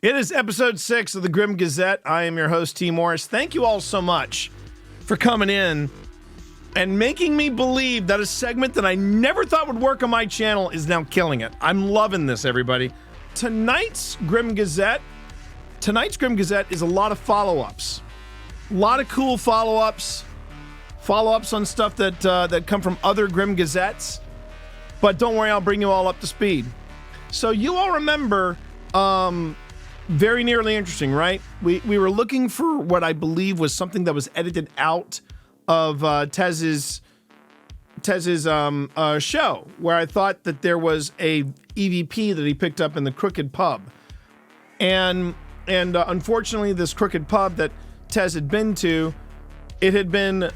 It is episode 6 of the Grim Gazette. I am your host, T. Morris. Thank you all so much for coming in and making me believe that a segment that I never thought would work on my channel is now killing it. I'm loving this, everybody. Tonight's Grim Gazette is a lot of follow-ups. A lot of cool follow-ups. Follow-ups on stuff that come from other Grim Gazettes. But don't worry, I'll bring you all up to speed. So you all remember, very nearly interesting, right? We were looking for what I believe was something that was edited out of Tez's show, where I thought that there was a EVP that he picked up in the Crooked Pub. And unfortunately, this Crooked Pub that Tez had been to, it had been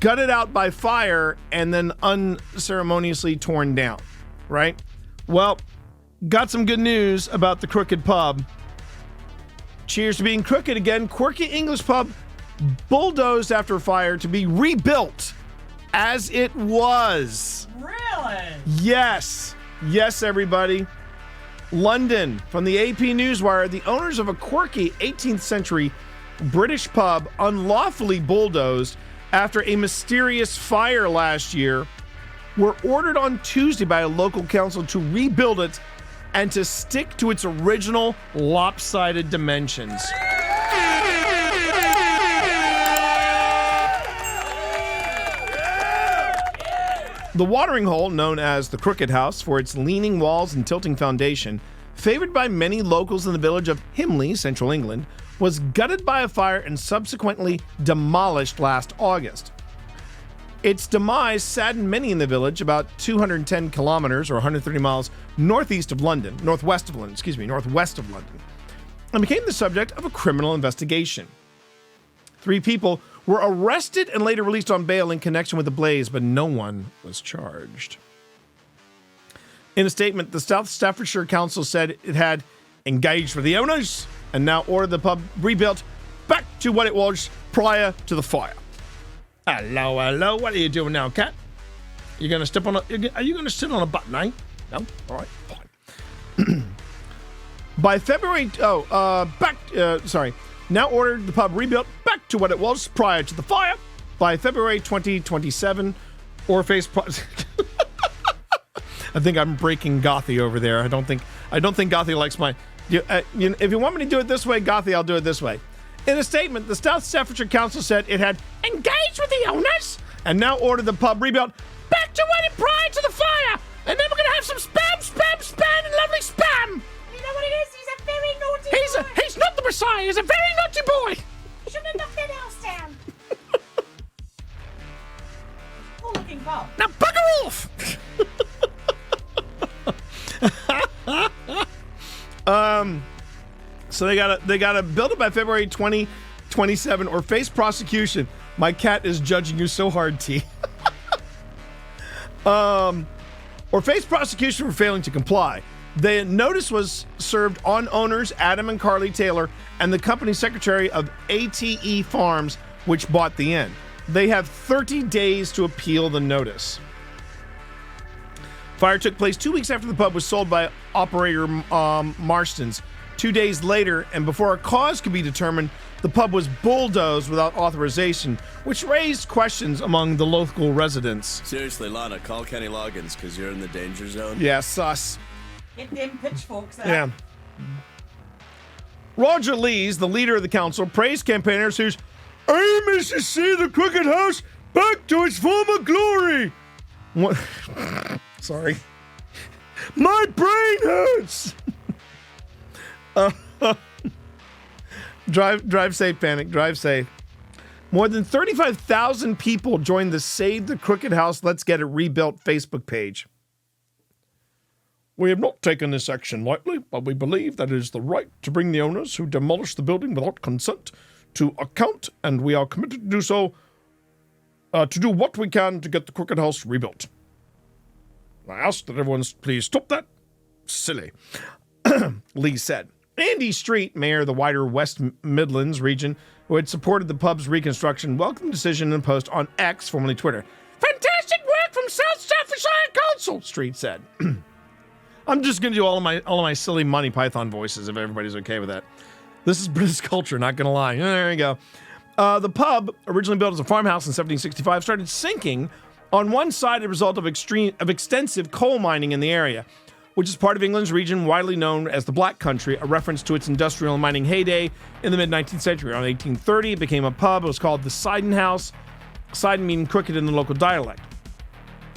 gutted out by fire and then unceremoniously torn down, right? Well, got some good news about the Crooked Pub. Cheers to being crooked again. Quirky English pub bulldozed after fire to be rebuilt as it was. Really? Yes, everybody. London, from the AP Newswire, the owners of a quirky 18th century British pub unlawfully bulldozed after a mysterious fire last year were ordered on Tuesday by a local council to rebuild it and to stick to its original lopsided dimensions. The watering hole, known as the Crooked House for its leaning walls and tilting foundation, favored by many locals in the village of Himley, central England, was gutted by a fire and subsequently demolished last August. Its demise saddened many in the village, about 210 kilometers or 130 miles northwest of London, and became the subject of a criminal investigation. 3 people were arrested and later released on bail in connection with the blaze, but no one was charged. In a statement, the South Staffordshire Council said it had engaged with the owners and now ordered the pub rebuilt back to what it was prior to the fire. Hello, what are you doing now, cat? Are you going to sit on a button, eh? No? All right, fine. By February, now ordered the pub rebuilt back to what it was prior to the fire by February 2027 or face I think I'm breaking Gothy over there. I don't think Gothy likes my if you want me to do it this way, Gothy, I'll do it this way. In a statement, the South Staffordshire Council said it had engaged with the owners and now ordered the pub rebuilt back to what it prior to the fire. And then we're going to have some spam, and lovely spam. You know what it is? He's a very naughty boy. He's not the Messiah. He's a very naughty boy. You shouldn't have knocked that house down. Cool looking pub. Now bugger off. So they gotta build it by February 2027 or face prosecution. My cat is judging you so hard, T. Or face prosecution for failing to comply. The notice was served on owners Adam and Carly Taylor and the company secretary of ATE Farms, which bought the inn. They have 30 days to appeal the notice. Fire took place 2 weeks after the pub was sold by operator Marston's. 2 days later, and before a cause could be determined, the pub was bulldozed without authorization, which raised questions among the local residents. Seriously, Lana, call Kenny Loggins, because you're in the danger zone. Yeah, sus. Get them pitchforks out. Yeah. Roger Lees, the leader of the council, praised campaigners whose aim is to see the Crooked House back to its former glory. What? Sorry. My brain hurts. Drive safe, Panic. Drive safe. More than 35,000 people joined the Save the Crooked House Let's Get It Rebuilt Facebook page. We have not taken this action lightly, but we believe that it is the right to bring the owners who demolished the building without consent to account, and we are committed to do so, to do what we can to get the Crooked House rebuilt. I ask that everyone please stop that. Silly. Lee said. Andy Street, mayor of the wider West Midlands region, who had supported the pub's reconstruction, welcomed the decision in a post on X, formerly Twitter. Fantastic work from South Staffordshire Council, Street said. I'm just going to do all of my silly Monty Python voices if everybody's okay with that. This is British culture, not going to lie. There you go. The pub, originally built as a farmhouse in 1765, started sinking on one side as a result of extensive coal mining in the area, which is part of England's region widely known as the Black Country, a reference to its industrial and mining heyday in the mid-19th century. Around 1830, it became a pub. It was called the Sidon House, Sidon meaning crooked in the local dialect.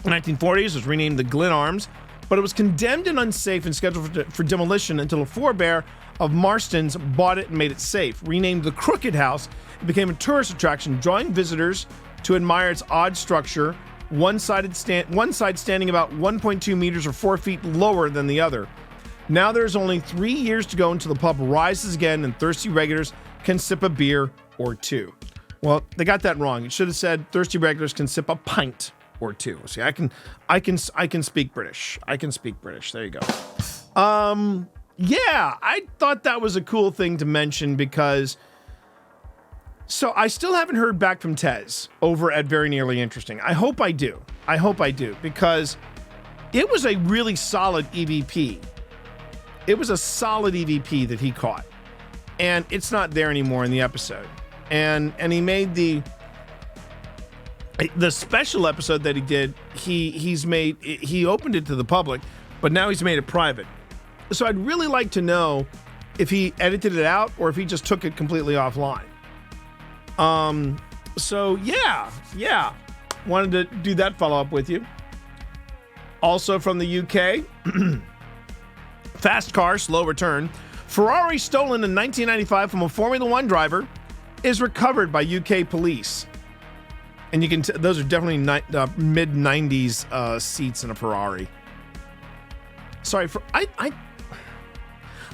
In the 1940s, it was renamed the Glen Arms, but it was condemned and unsafe and scheduled for demolition until a forebear of Marston's bought it and made it safe. Renamed the Crooked House, it became a tourist attraction, drawing visitors to admire its odd structure, one side standing about 1.2 meters or 4 feet lower than the other. Now there's only 3 years to go until the pub rises again and thirsty regulars can sip a beer or two. Well, they got that wrong. It should have said thirsty regulars can sip a pint or two. See, I can speak British. I can speak British. There you go. Yeah, I thought that was a cool thing to mention because so I still haven't heard back from Tez over at Very Nearly Interesting. I hope I do. Because it was a really solid EVP. It was a solid EVP that he caught. And it's not there anymore in the episode. And he made the special episode that he did, he opened it to the public, but now he's made it private. So I'd really like to know if he edited it out or if he just took it completely offline. So yeah. Wanted to do that follow-up with you. Also from the UK, fast car, slow return. Ferrari stolen in 1995 from a Formula One driver is recovered by UK police. And you can those are definitely mid-90s seats in a Ferrari. Sorry,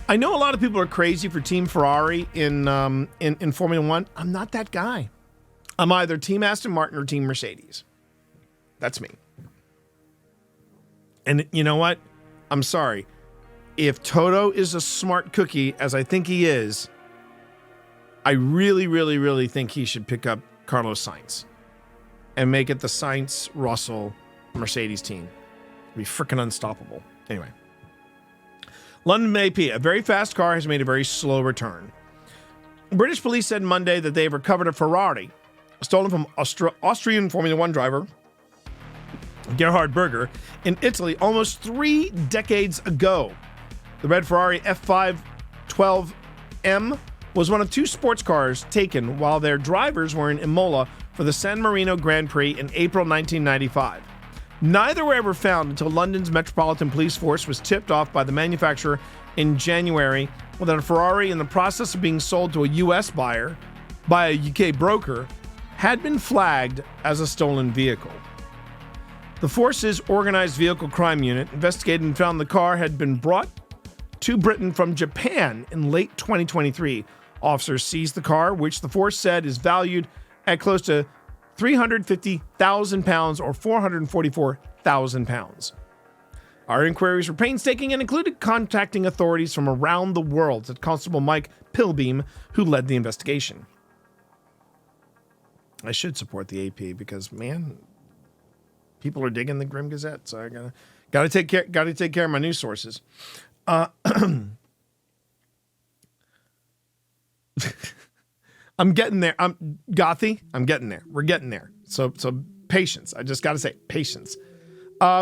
I know a lot of people are crazy for Team Ferrari in Formula One. I'm not that guy. I'm either Team Aston Martin or Team Mercedes. That's me. And you know what? I'm sorry. If Toto is a smart cookie, as I think he is, I really, really, really think he should pick up Carlos Sainz and make it the Sainz-Russell-Mercedes team. It'd be freaking unstoppable. Anyway. London AP, a very fast car has made a very slow return. British police said Monday that they have recovered a Ferrari stolen from Austrian Formula One driver Gerhard Berger in Italy almost 3 decades ago. The red Ferrari F512M was one of 2 sports cars taken while their drivers were in Imola for the San Marino Grand Prix in April 1995. Neither were ever found until London's Metropolitan Police Force was tipped off by the manufacturer in January that a Ferrari in the process of being sold to a U.S. buyer by a UK broker had been flagged as a stolen vehicle. The force's organized vehicle crime unit investigated and found the car had been brought to Britain from Japan in late 2023. Officers seized the car, which the force said is valued at close to £350,000 or £444,000. Our inquiries were painstaking and included contacting authorities from around the world, said Constable Mike Pilbeam, who led the investigation. I should support the AP because, man, people are digging the Grim Gazette, so I gotta take care of my news sources. I'm getting there. I'm getting there. We're getting there. So patience. I just got to say patience.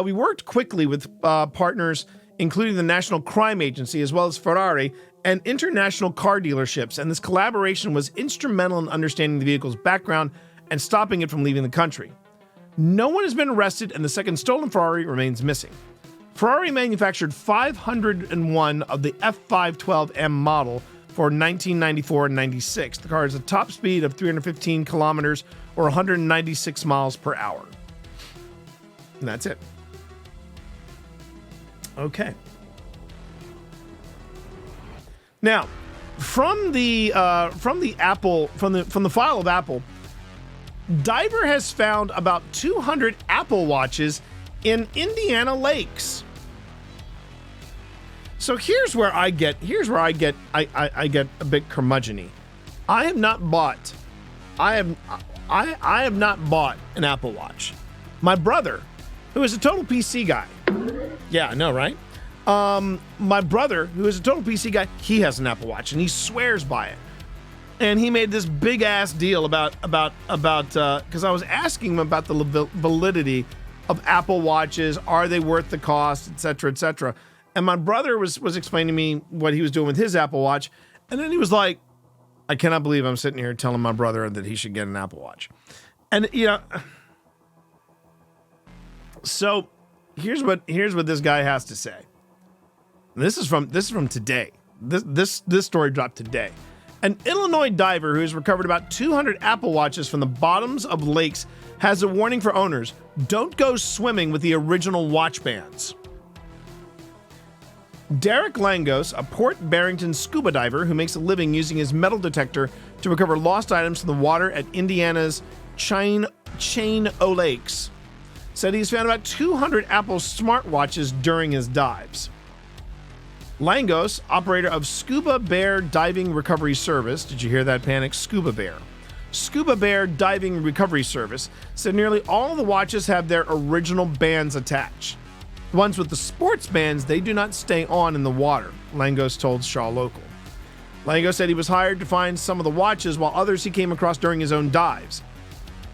We worked quickly with partners, including the National Crime Agency, as well as Ferrari and international car dealerships. And this collaboration was instrumental in understanding the vehicle's background and stopping it from leaving the country. No one has been arrested, and the second stolen Ferrari remains missing. Ferrari manufactured 501 of the F512M model for 1994 and 96. The car has a top speed of 315 kilometers or 196 miles per hour. And that's it. Okay. Now, from the file of Apple, Diver has found about 200 Apple Watches in Indiana lakes. So here's where I get a bit curmudgeon-y. I have not bought an Apple Watch. My brother, who is a total PC guy, yeah, I know, right? My brother, who is a total PC guy, he has an Apple Watch and he swears by it. And he made this big ass deal about because I was asking him about the validity of Apple Watches. Are they worth the cost, et cetera, et cetera. And my brother was explaining to me what he was doing with his Apple Watch. And then he was like, I cannot believe I'm sitting here telling my brother that he should get an Apple Watch. And, so here's what this guy has to say. This is from today. This story dropped today. An Illinois diver who has recovered about 200 Apple Watches from the bottoms of lakes has a warning for owners: don't go swimming with the original watch bands. Derek Langos, a Port Barrington scuba diver who makes a living using his metal detector to recover lost items from the water at Indiana's Chain O Lakes, said he's found about 200 Apple smartwatches during his dives. Langos, operator of Scuba Bear Diving Recovery Service, did you hear that, Panic? Scuba Bear. Scuba Bear Diving Recovery Service said nearly all of the watches have their original bands attached. The ones with the sports bands, they do not stay on in the water, Langos told Shaw Local. Langos said he was hired to find some of the watches while others he came across during his own dives.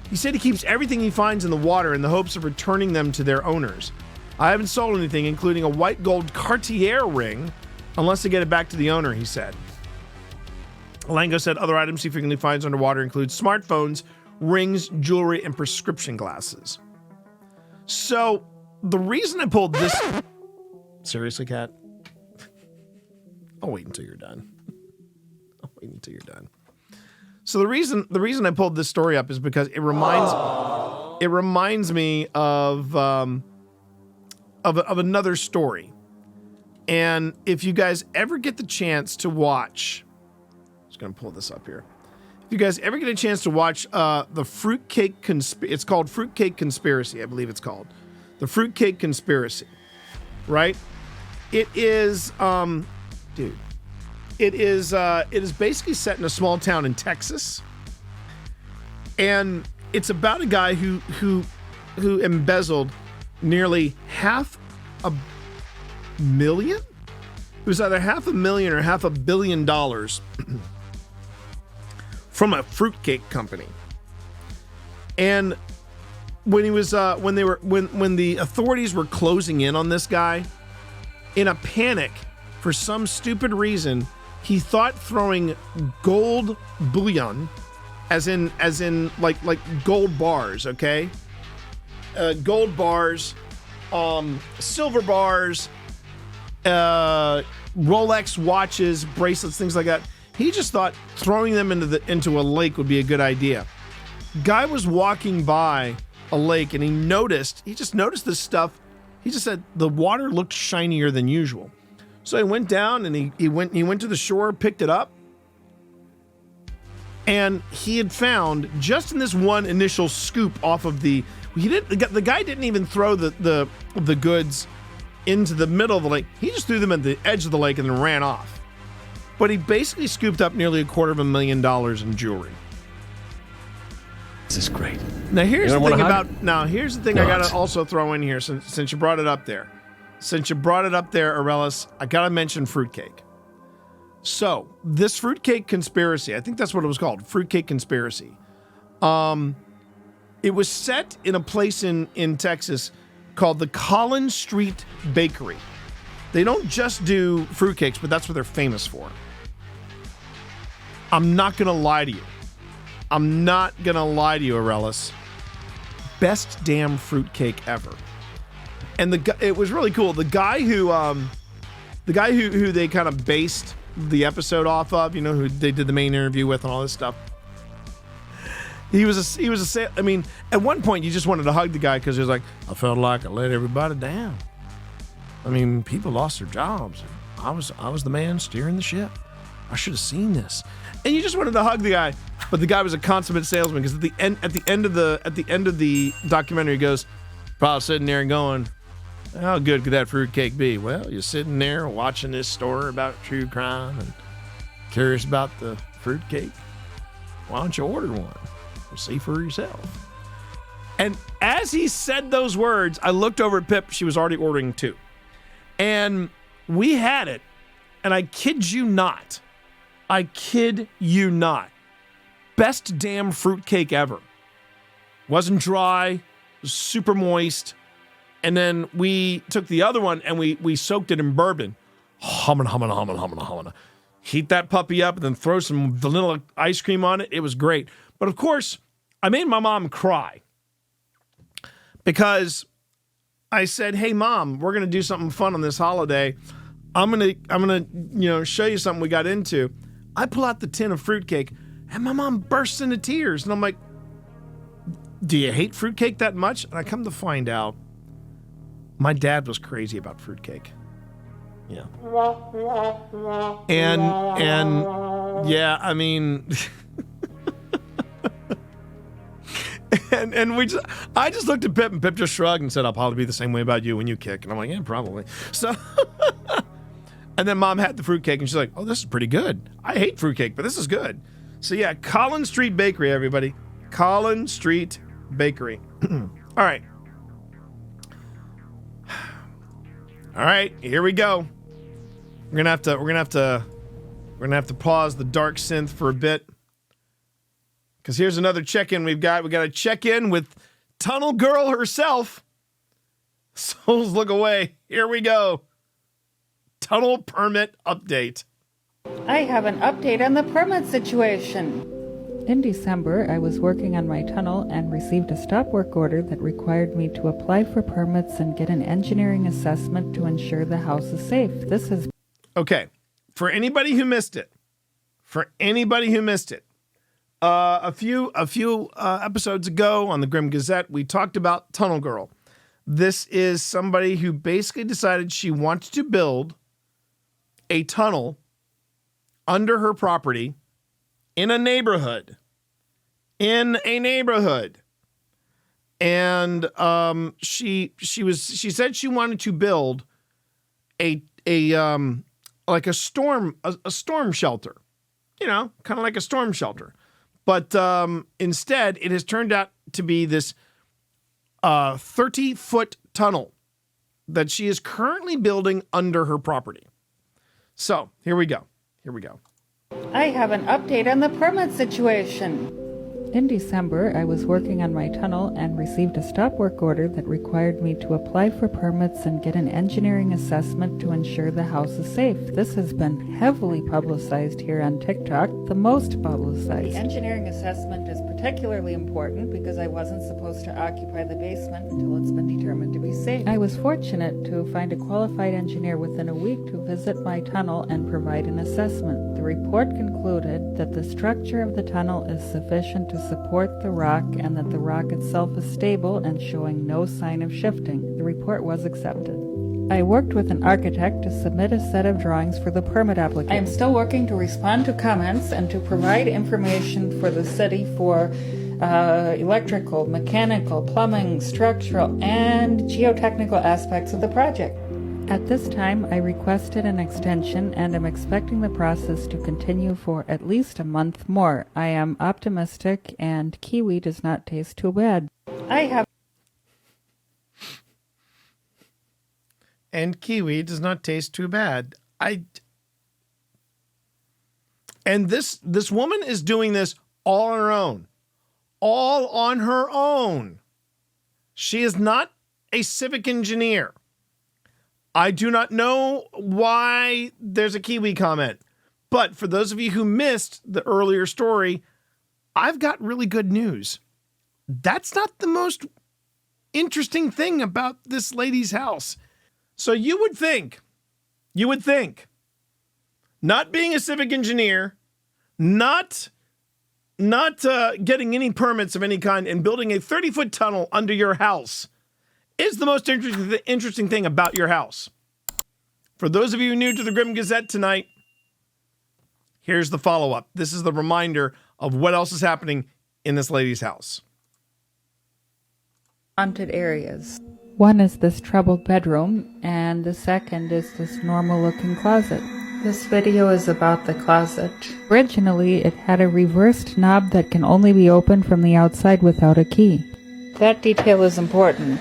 He said he keeps everything he finds in the water in the hopes of returning them to their owners. I haven't sold anything, including a white gold Cartier ring, unless I get it back to the owner, he said. Langos said other items he frequently finds underwater include smartphones, rings, jewelry, and prescription glasses. So, the reason I pulled this... Seriously, Kat? I'll wait until you're done. So the reason I pulled this story up is because it reminds me of another story. And if you guys ever get the chance to watch, I'm just going to pull this up here. If you guys ever get a chance to watch the Fruitcake it's called Fruitcake Conspiracy, I believe it's called. The Fruitcake Conspiracy, right? It is, it is basically set in a small town in Texas. And it's about a guy who embezzled nearly $500 million? It was either $500,000 or $500 million from a fruitcake company. And when he was when the authorities were closing in on this guy, in a panic, for some stupid reason, he thought throwing gold bullion, as in like gold bars, okay? Gold bars, silver bars, Rolex watches, bracelets, things like that. He just thought throwing them into a lake would be a good idea. Guy was walking by a lake and he just noticed this stuff. He just said the water looked shinier than usual. So he went down and he went to the shore, picked it up, and he had found, just in this one initial scoop off of the guy didn't even throw the goods into the middle of the lake. He just threw them at the edge of the lake and then ran off. But he basically scooped up nearly $250,000 in jewelry. This is great. Now here's the thing I gotta also throw in here since you brought it up there. Since you brought it up there, Arelis, I gotta mention fruitcake. So this fruitcake conspiracy, I think that's what it was called, Fruitcake Conspiracy. It was set in a place in Texas called the Collins Street Bakery. They don't just do fruitcakes, but that's what they're famous for. I'm not gonna lie to you, Arelis. Best damn fruitcake ever. And it was really cool. The guy who they kind of based the episode off of, who they did the main interview with and all this stuff. He was I mean, at one point you just wanted to hug the guy because he was like, I felt like I let everybody down. I mean, people lost their jobs. I was the man steering the ship. I should have seen this. And you just wanted to hug the guy, but the guy was a consummate salesman because at the end of the documentary, he goes, probably sitting there and going, how good could that fruitcake be? Well, you're sitting there watching this story about true crime and curious about the fruitcake. Why don't you order one? We'll see for yourself. And as he said those words, I looked over at Pip. She was already ordering two. And we had it, and I kid you not, best damn fruitcake ever. Wasn't dry, was super moist. And then we took the other one and we soaked it in bourbon. Hummin'. Heat that puppy up and then throw some vanilla ice cream on it. It was great. But of course, I made my mom cry because I said, "Hey mom, we're going to do something fun on this holiday. I'm going to, show you something we got into." I pull out the tin of fruitcake and my mom bursts into tears. And I'm like, "Do you hate fruitcake that much?" And I come to find out my dad was crazy about fruitcake. Yeah. And yeah, I mean, and I just looked at Pip, and Pip just shrugged and said, "I'll probably be the same way about you when you kick." And I'm like, "Yeah, probably." So, and then mom had the fruitcake and she's like, "Oh, this is pretty good. I hate fruitcake, but this is good." So yeah, Collins Street Bakery, everybody. Collins Street Bakery. All right. All right, here we go. We're gonna have to pause the dark synth for a bit, because here's another check-in we've got. We got to check in with Tunnel Girl herself. Souls look away. Here we go. Tunnel permit update. I have an update on the permit situation. In December, I was working on my tunnel and received a stop work order that required me to apply for permits and get an engineering assessment to ensure the house is safe. This has... Okay, for anybody who missed it, a few episodes ago on the Grim Gazette, we talked about Tunnel Girl. This is somebody who basically decided she wanted to build a tunnel under her property in a neighborhood. And she said she wanted to build a storm shelter, kind of like a storm shelter. But instead, it has turned out to be this 30-foot tunnel that she is currently building under her property. So here we go. I have an update on the permit situation. In December, I was working on my tunnel and received a stop work order that required me to apply for permits and get an engineering assessment to ensure the house is safe. This has been heavily publicized here on TikTok, the most publicized. The engineering assessment is particularly important because I wasn't supposed to occupy the basement until it's been determined to be safe. I was fortunate to find a qualified engineer within a week to visit my tunnel and provide an assessment. The report concluded that the structure of the tunnel is sufficient to support the rock and that the rock itself is stable and showing no sign of shifting. The report was accepted. I worked with an architect to submit a set of drawings for the permit application. I am still working to respond to comments and to provide information for the city for electrical, mechanical, plumbing, structural, and geotechnical aspects of the project. At this time, I requested an extension and am expecting the process to continue for at least a month more. I am optimistic and kiwi does not taste too bad. And kiwi does not taste too bad. And this woman is doing this all on her own. All on her own. She is not a civic engineer. I do not know why there's a kiwi comment. But for those of you who missed the earlier story, I've got really good news. That's not the most interesting thing about this lady's house. So you would think, not being a civic engineer, not getting any permits of any kind and building a 30-foot tunnel under your house is the most interesting thing about your house. For those of you new to the Grim Gazette tonight, here's the follow-up. This is the reminder of what else is happening in this lady's house. Haunted areas. One is this troubled bedroom, and the second is this normal-looking closet. This video is about the closet. Originally, it had a reversed knob that can only be opened from the outside without a key. That detail is important.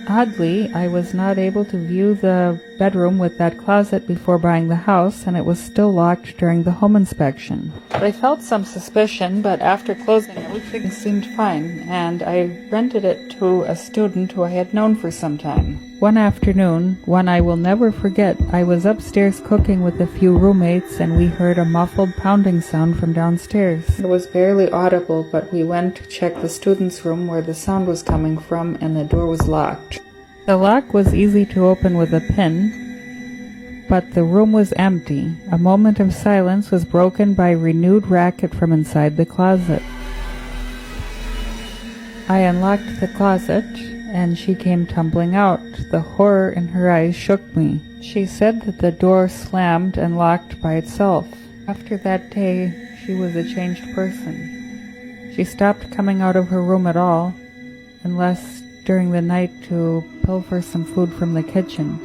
Oddly, I was not able to view the bedroom with that closet before buying the house, and it was still locked during the home inspection. I felt some suspicion, but after closing, everything seemed fine, and I rented it to a student who I had known for some time. One afternoon, one I will never forget, I was upstairs cooking with a few roommates, and we heard a muffled pounding sound from downstairs. It was barely audible, but we went to check the student's room where the sound was coming from, and the door was locked. The lock was easy to open with a pin, but the room was empty. A moment of silence was broken by renewed racket from inside the closet. I unlocked the closet, and she came tumbling out. The horror in her eyes shook me. She said that the door slammed and locked by itself. After that day, she was a changed person. She stopped coming out of her room at all, unless during the night to pilfer some food from the kitchen.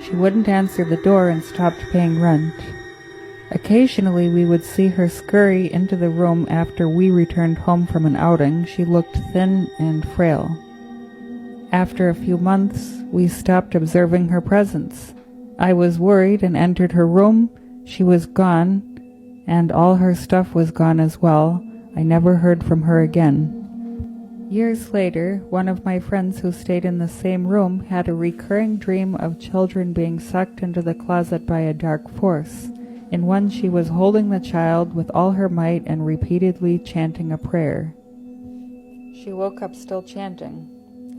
She wouldn't answer the door and stopped paying rent. Occasionally we would see her scurry into the room after we returned home from an outing. She looked thin and frail. After a few months, we stopped observing her presence. I was worried and entered her room. She was gone, and all her stuff was gone as well. I never heard from her again. Years later, one of my friends who stayed in the same room had a recurring dream of children being sucked into the closet by a dark force. In one, she was holding the child with all her might and repeatedly chanting a prayer. She woke up still chanting.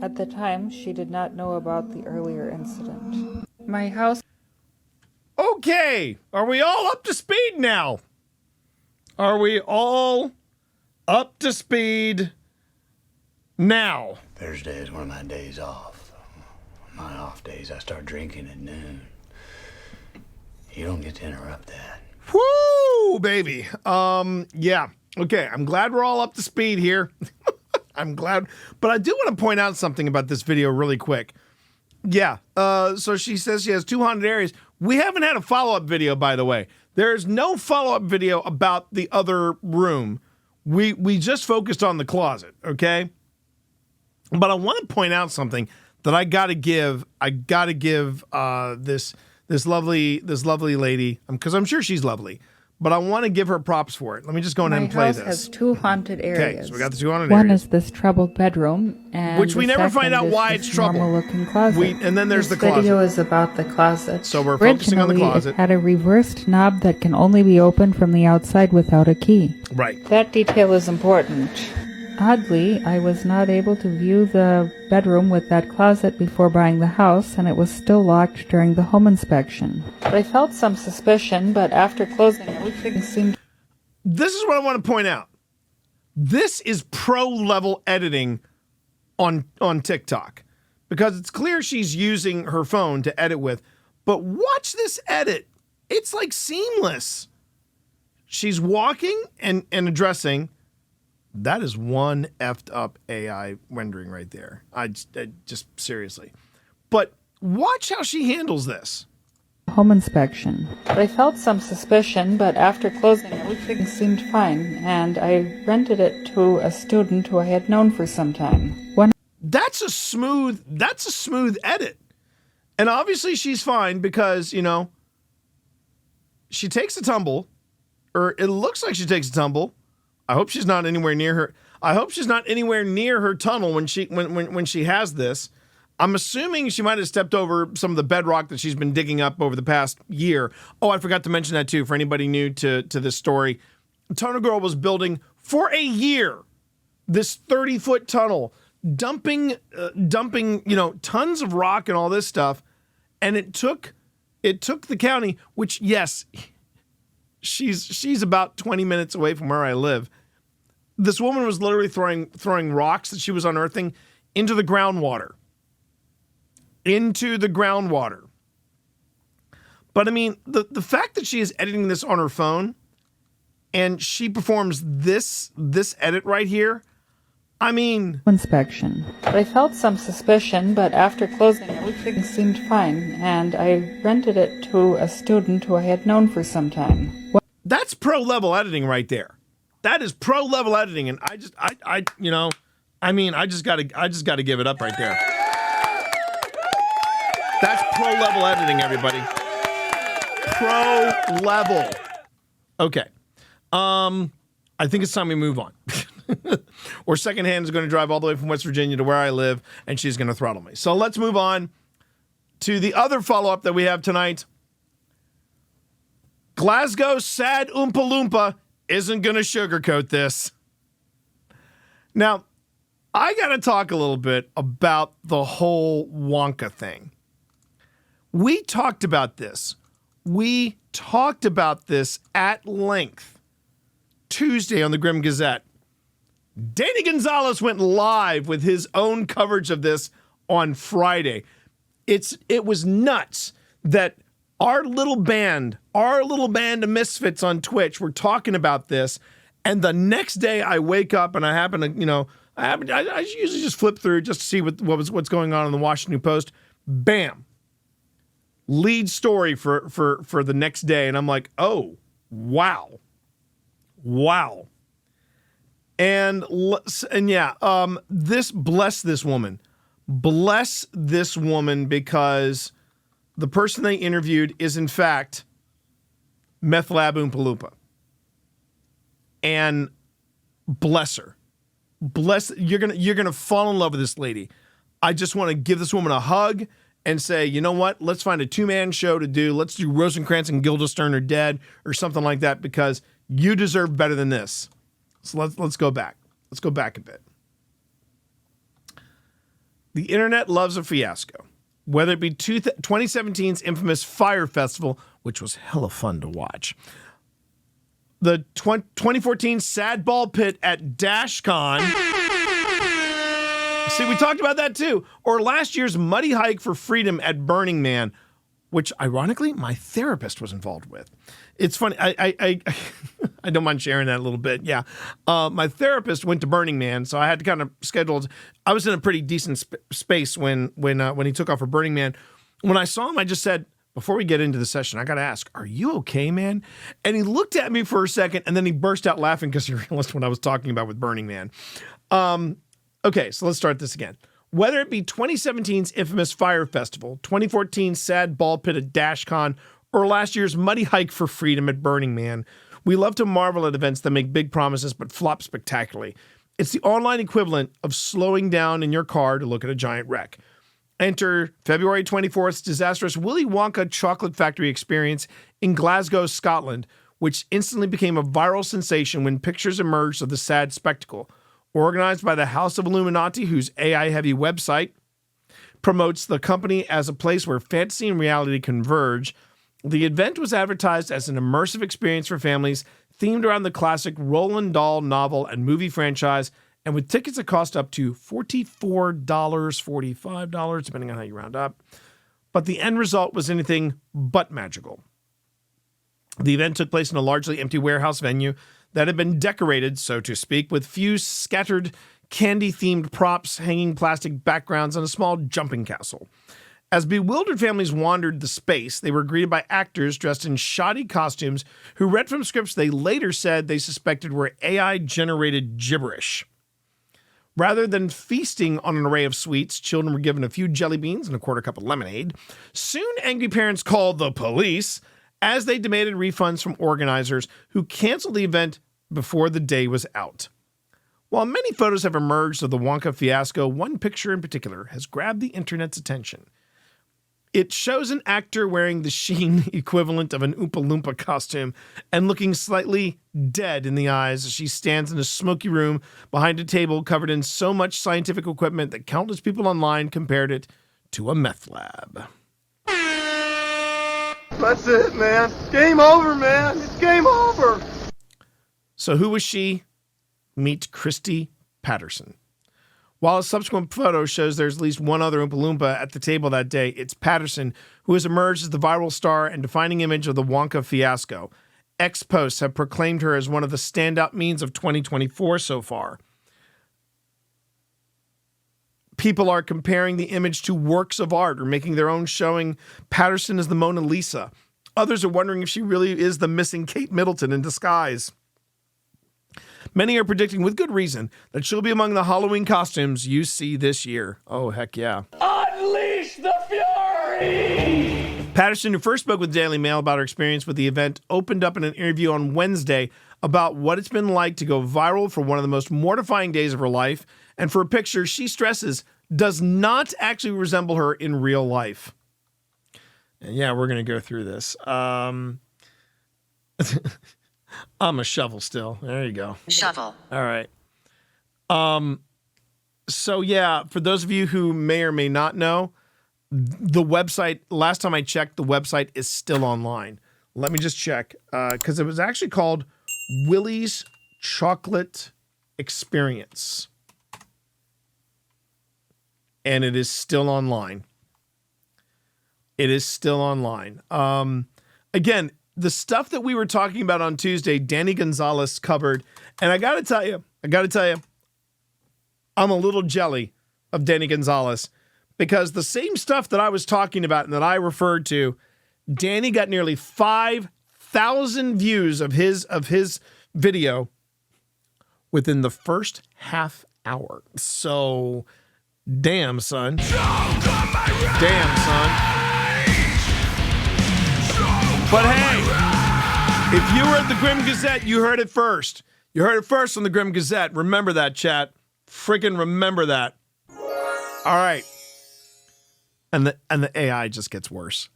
At the time, she did not know about the earlier incident. My house... Okay, are we all up to speed now? Are we all up to speed now? Thursday is one of my days off. My off days, I start drinking at noon. You don't get to interrupt that. Woo, baby. Yeah. Okay, I'm glad we're all up to speed here. I'm glad. But I do want to point out something about this video really quick. Yeah, so she says she has 2 haunted areas. We haven't had a follow-up video, by the way. There's no follow-up video about the other room. We just focused on the closet, okay? But I want to point out something that I got to give this lovely lady, because I'm sure she's lovely, but I want to give her props for it. Let me just go ahead and play this. My house has 2 haunted areas. Okay, so we got the 2 haunted One areas. is this troubled bedroom, and which we the never find second out why is it's this troubled. normal-looking closet. And then there's this the closet. This video is about the closet. So we're focusing on the Originally, closet. It had a reversed knob that can only be opened from the outside without a key. Right. That detail is important. Oddly, I was not able to view the bedroom with that closet before buying the house, and it was still locked during the home inspection. I felt some suspicion, but after closing, everything seemed... This is what I want to point out. This is pro-level editing on TikTok, because it's clear she's using her phone to edit with. But watch this edit. It's like seamless. She's walking and addressing. That is one effed up AI rendering right there. I just seriously. But watch how she handles this. Home inspection. I felt some suspicion, but after closing, everything seemed fine, and I rented it to a student who I had known for some time. That's a smooth edit. And obviously she's fine because, you know, she takes a tumble, or it looks like she takes a tumble. I hope she's not anywhere near her. I hope she's not anywhere near her tunnel when she has this. I'm assuming she might have stepped over some of the bedrock that she's been digging up over the past year. Oh, I forgot to mention that too. For anybody new to this story, Tunnel Girl was building for a year this 30-foot tunnel, dumping tons of rock and all this stuff, and it took the county, which yes. She's about 20 minutes away from where I live. This woman was literally throwing rocks that she was unearthing into the groundwater. But I mean, the fact that she is editing this on her phone and she performs this edit right here, I mean... Inspection. I felt some suspicion, but after closing, everything seemed fine, and I rented it to a student who I had known for some time. That's pro-level editing right there. That is pro-level editing, and I just gotta give it up right there. pro level editing, everybody. Pro level. Okay. I think it's time we move on. Or secondhand is going to drive all the way from West Virginia to where I live, and she's going to throttle me. So let's move on to the other follow-up that we have tonight. Glasgow sad Oompa Loompa isn't going to sugarcoat this. Now, I got to talk a little bit about the whole Wonka thing. We talked about this. We talked about this at length Tuesday on the Grim Gazette. Danny Gonzalez went live with his own coverage of this on Friday. It was nuts that our little band of misfits on Twitch were talking about this, and the next day I wake up and I happen to, I usually just flip through just to see what's going on in the Washington Post. Bam. Lead story for the next day, and I'm like, oh, wow. And yeah, bless this woman because the person they interviewed is in fact Meth Lab Oompa Loompa. And bless her. You're gonna fall in love with this lady. I just want to give this woman a hug and say, you know what? Let's find a 2-man show to do. Let's do Rosencrantz and Guildenstern are dead or something like that, because you deserve better than this. So let's go back. Let's go back a bit. The internet loves a fiasco, whether it be 2017's infamous Fire Festival, which was hella fun to watch, the 2014 Sad Ball Pit at DashCon. See, we talked about that too. Or last year's Muddy Hike for Freedom at Burning Man, which ironically my therapist was involved with. It's funny. I don't mind sharing that a little bit. Yeah. My therapist went to Burning Man, so I had to kind of schedule. I was in a pretty decent space when he took off for Burning Man. When I saw him, I just said, before we get into the session, I got to ask, are you okay, man? And he looked at me for a second, and then he burst out laughing because he realized what I was talking about with Burning Man. Okay, so let's start this again. Whether it be 2017's infamous Fire Festival, 2014's Sad Ball Pit at DashCon, or last year's Muddy Hike for Freedom at Burning Man, we love to marvel at events that make big promises but flop spectacularly. It's the online equivalent of slowing down in your car to look at a giant wreck. Enter February 24th's disastrous Willy Wonka chocolate factory experience in Glasgow, Scotland, which instantly became a viral sensation when pictures emerged of the sad spectacle. Organized by the House of Illuminati, whose AI-heavy website promotes the company as a place where fantasy and reality converge, the event was advertised as an immersive experience for families themed around the classic Roald Dahl novel and movie franchise, and with tickets that cost up to $44, $45, depending on how you round up. But the end result was anything but magical. The event took place in a largely empty warehouse venue that had been decorated, so to speak, with few scattered candy-themed props, hanging plastic backgrounds, and a small jumping castle. As bewildered families wandered the space, they were greeted by actors dressed in shoddy costumes who read from scripts they later said they suspected were AI-generated gibberish. Rather than feasting on an array of sweets, children were given a few jelly beans and a quarter cup of lemonade. Soon, angry parents called the police as they demanded refunds from organizers who canceled the event before the day was out. While many photos have emerged of the Wonka fiasco, one picture in particular has grabbed the internet's attention. It shows an actor wearing the sheen equivalent of an Oompa Loompa costume and looking slightly dead in the eyes as she stands in a smoky room behind a table covered in so much scientific equipment that countless people online compared it to a meth lab. That's it, man. Game over, man. It's game over. So who was she? Meet Christy Patterson. While a subsequent photo shows there's at least one other Oompa Loompa at the table that day, it's Patterson who has emerged as the viral star and defining image of the Wonka fiasco. Ex-posts have proclaimed her as one of the standout memes of 2024 so far. People are comparing the image to works of art or making their own showing Patterson as the Mona Lisa. Others are wondering if she really is the missing Kate Middleton in disguise. Many are predicting, with good reason, that she'll be among the Halloween costumes you see this year. Oh, heck yeah. Unleash the fury! Patterson, who first spoke with Daily Mail about her experience with the event, opened up in an interview on Wednesday about what it's been like to go viral for one of the most mortifying days of her life, and for a picture she stresses does not actually resemble her in real life. And yeah, we're going to go through this. I'm a shovel still. There you go. Shovel. All right. So yeah, for those of you who may or may not know, the website, last time I checked, the website is still online. Let me just check, because it was actually called Willy's Chocolate Experience. And it is still online. It is still online. Again, the stuff that we were talking about on Tuesday, Danny Gonzalez covered. And I got to tell you, I'm a little jelly of Danny Gonzalez, because the same stuff that I was talking about and that I referred to, Danny got nearly 5,000 views of his video within the first half hour. So, damn, son. Damn, son. But hey, if you were at the Grim Gazette, you heard it first. You heard it first on the Grim Gazette. Remember that, chat. Freaking remember that. All right. And the AI just gets worse.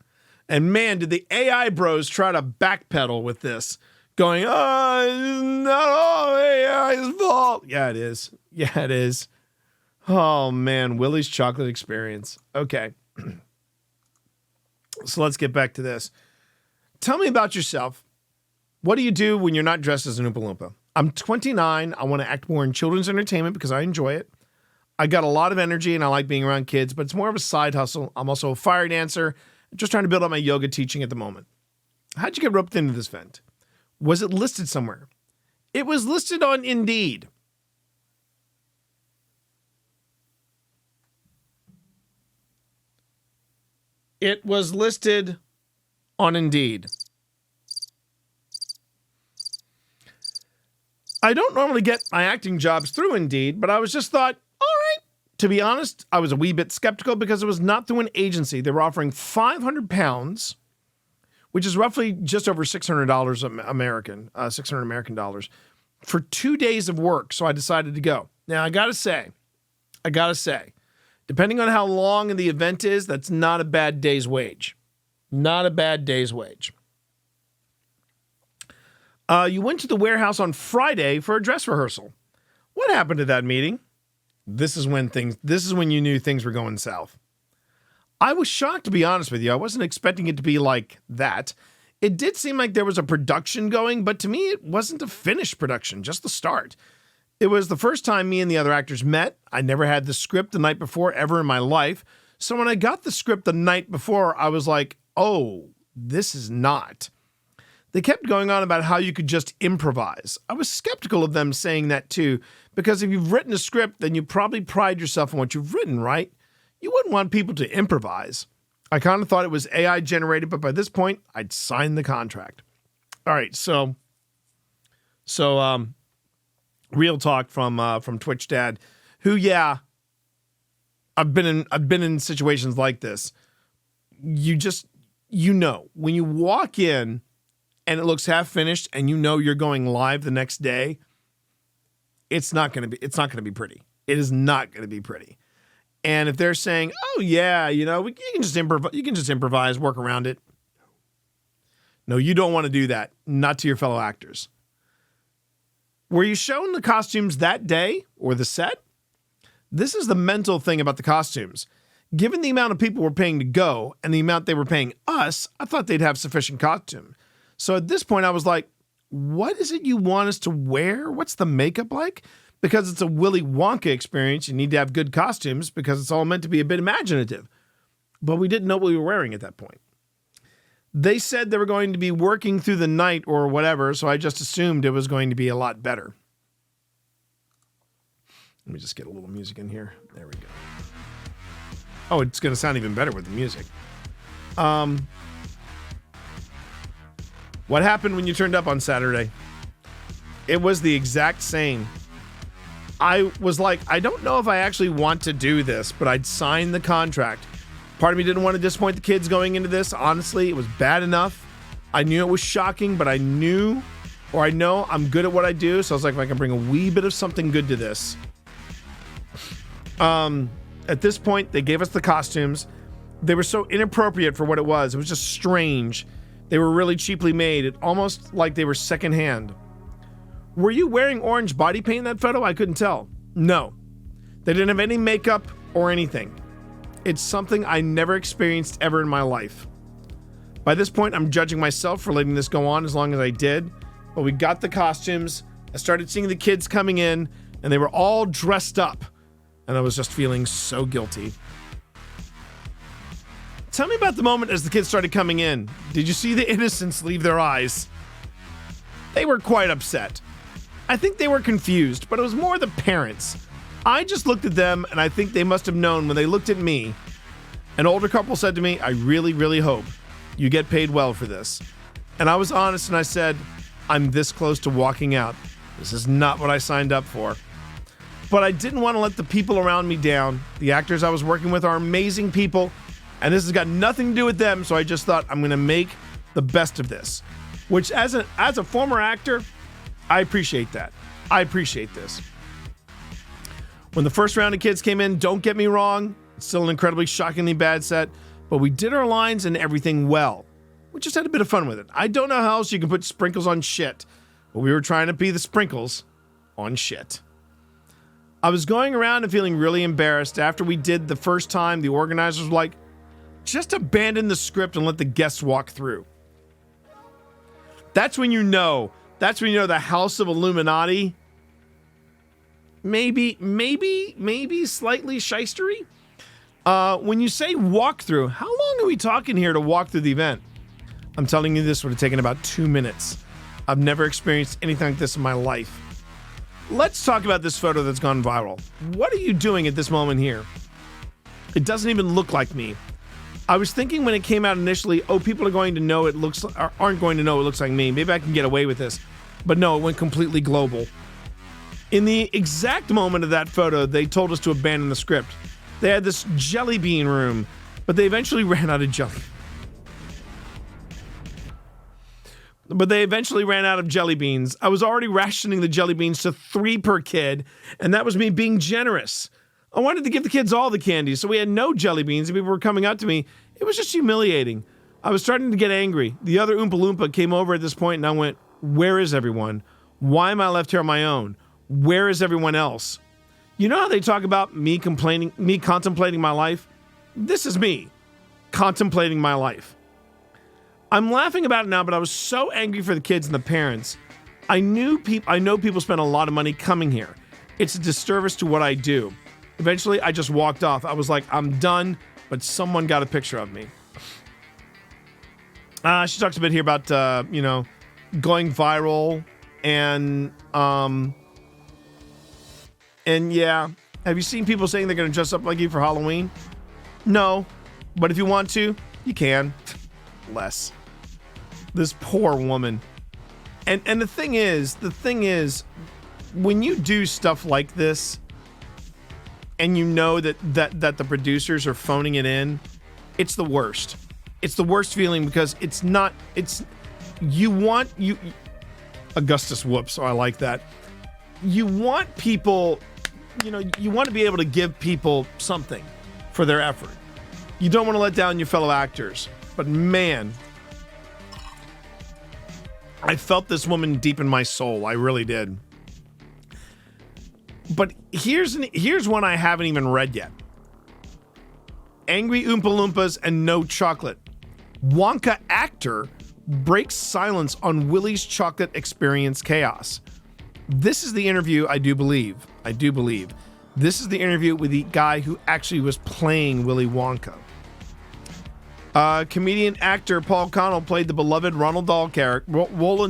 And man, did the AI bros try to backpedal with this, going, oh, it's not all AI's fault. Yeah, it is. Yeah, it is. Oh, man, Willy's Chocolate Experience. Okay. So let's get back to this. Tell me about yourself. What do you do when you're not dressed as an Oompa Loompa? I'm 29. I want to act more in children's entertainment because I enjoy it. I got a lot of energy and I like being around kids, but it's more of a side hustle. I'm also a fire dancer, just trying to build up my yoga teaching at the moment. How'd you get roped into this event? Was it listed somewhere? It was listed on Indeed. It was listed on Indeed. I don't normally get my acting jobs through Indeed, but I was just thought, all right. To be honest, I was a wee bit skeptical because it was not through an agency. They were offering £500, which is roughly just over $600 American, $600 American dollars, for 2 days of work. So I decided to go. Now, I gotta say, depending on how long the event is, that's not a bad day's wage. Not a bad day's wage. You went to the warehouse on Friday for a dress rehearsal. What happened at that meeting? This is when you knew things were going south. I was shocked, to be honest with you. I wasn't expecting it to be like that. It did seem like there was a production going, but to me, it wasn't a finished production, just the start. It was the first time me and the other actors met. I never had the script the night before ever in my life. So when I got the script the night before, I was like, oh, this is not. They kept going on about how you could just improvise. I was skeptical of them saying that too, because if you've written a script, then you probably pride yourself on what you've written, right? You wouldn't want people to improvise. I kind of thought it was AI generated, but by this point, I'd signed the contract. All right, so real talk from Twitch Dad, who, yeah, I've been in situations like this. You know, when you walk in and it looks half finished and you know you're going live the next day, it's not going to be pretty. It is not going to be pretty. And if they're saying, "Oh yeah, you know, you can just improvise, work around it." No, you don't want to do that. Not to your fellow actors. Were you shown the costumes that day or the set? This is the mental thing about the costumes. Given the amount of people we're paying to go and the amount they were paying us, I thought they'd have sufficient costume. So at this point, I was like, what is it you want us to wear? What's the makeup like? Because it's a Willy Wonka experience, you need to have good costumes because it's all meant to be a bit imaginative. But we didn't know what we were wearing at that point. They said they were going to be working through the night or whatever, so I just assumed it was going to be a lot better. Let me just get a little music in here. There we go. Oh, it's going to sound even better with the music. What happened when you turned up on Saturday? It was the exact same. I was like, I don't know if I actually want to do this, but I'd signed the contract. Part of me didn't want to disappoint the kids going into this. Honestly, it was bad enough. I knew it was shocking, but I know I'm good at what I do. So I was like, if I can bring a wee bit of something good to this. At this point, they gave us the costumes. They were so inappropriate for what it was. It was just strange. They were really cheaply made. It almost like they were secondhand. Were you wearing orange body paint in that photo? I couldn't tell. No. They didn't have any makeup or anything. It's something I never experienced ever in my life. By this point, I'm judging myself for letting this go on as long as I did. But we got the costumes. I started seeing the kids coming in, and they were all dressed up. And I was just feeling so guilty. Tell me about the moment as the kids started coming in. Did you see the innocence leave their eyes? They were quite upset. I think they were confused, but it was more the parents. I just looked at them, and I think they must have known when they looked at me. An older couple said to me, I really, really hope you get paid well for this. And I was honest, and I said, I'm this close to walking out. This is not what I signed up for. But I didn't want to let the people around me down. The actors I was working with are amazing people, and this has got nothing to do with them, so I just thought I'm going to make the best of this. Which, as a former actor, I appreciate that. I appreciate this. When the first round of kids came in, don't get me wrong, it's still an incredibly shockingly bad set, but we did our lines and everything well. We just had a bit of fun with it. I don't know how else you can put sprinkles on shit, but we were trying to be the sprinkles on shit. I was going around and feeling really embarrassed. After we did the first time, the organizers were like, just abandon the script and let the guests walk through. That's when you know the House of Illuminati, maybe slightly shystery. When you say walk through, how long are we talking here to walk through the event? I'm telling you, this would have taken about 2 minutes. I've never experienced anything like this in my life. Let's talk about this photo that's gone viral. What are you doing at this moment here? It doesn't even look like me. I was thinking when it came out initially, people are going to know aren't going to know it looks like me. Maybe I can get away with this. But no, it went completely global. In the exact moment of that photo, they told us to abandon the script. They had this jelly bean room, but they eventually ran out of jelly. jelly beans. I was already rationing the jelly beans to 3 per kid, and that was me being generous. I wanted to give the kids all the candy, so we had no jelly beans, and people were coming up to me. It was just humiliating. I was starting to get angry. The other Oompa Loompa came over at this point, and I went, where is everyone? Why am I left here on my own? Where is everyone else? You know how they talk about me contemplating my life? This is me contemplating my life. I'm laughing about it now, but I was so angry for the kids and the parents. I know people spend a lot of money coming here. It's a disservice to what I do. Eventually, I just walked off. I was like, I'm done, but someone got a picture of me. She talks a bit here about, going viral and yeah. Have you seen people saying they're going to dress up like you for Halloween? No, but if you want to, you can. Less. This poor woman. And the thing is, when you do stuff like this, and you know that the producers are phoning it in, it's the worst. It's the worst feeling because Augustus whoops, I like that. You want people, you want to be able to give people something for their effort. You don't want to let down your fellow actors. But man, I felt this woman deep in my soul. I really did. But here's one I haven't even read yet. Angry Oompa Loompas and no chocolate. Wonka actor breaks silence on Willy's chocolate experience chaos. This is the interview, I do believe. This is the interview with the guy who actually was playing Willy Wonka. Comedian actor Paul Connell played the beloved Roald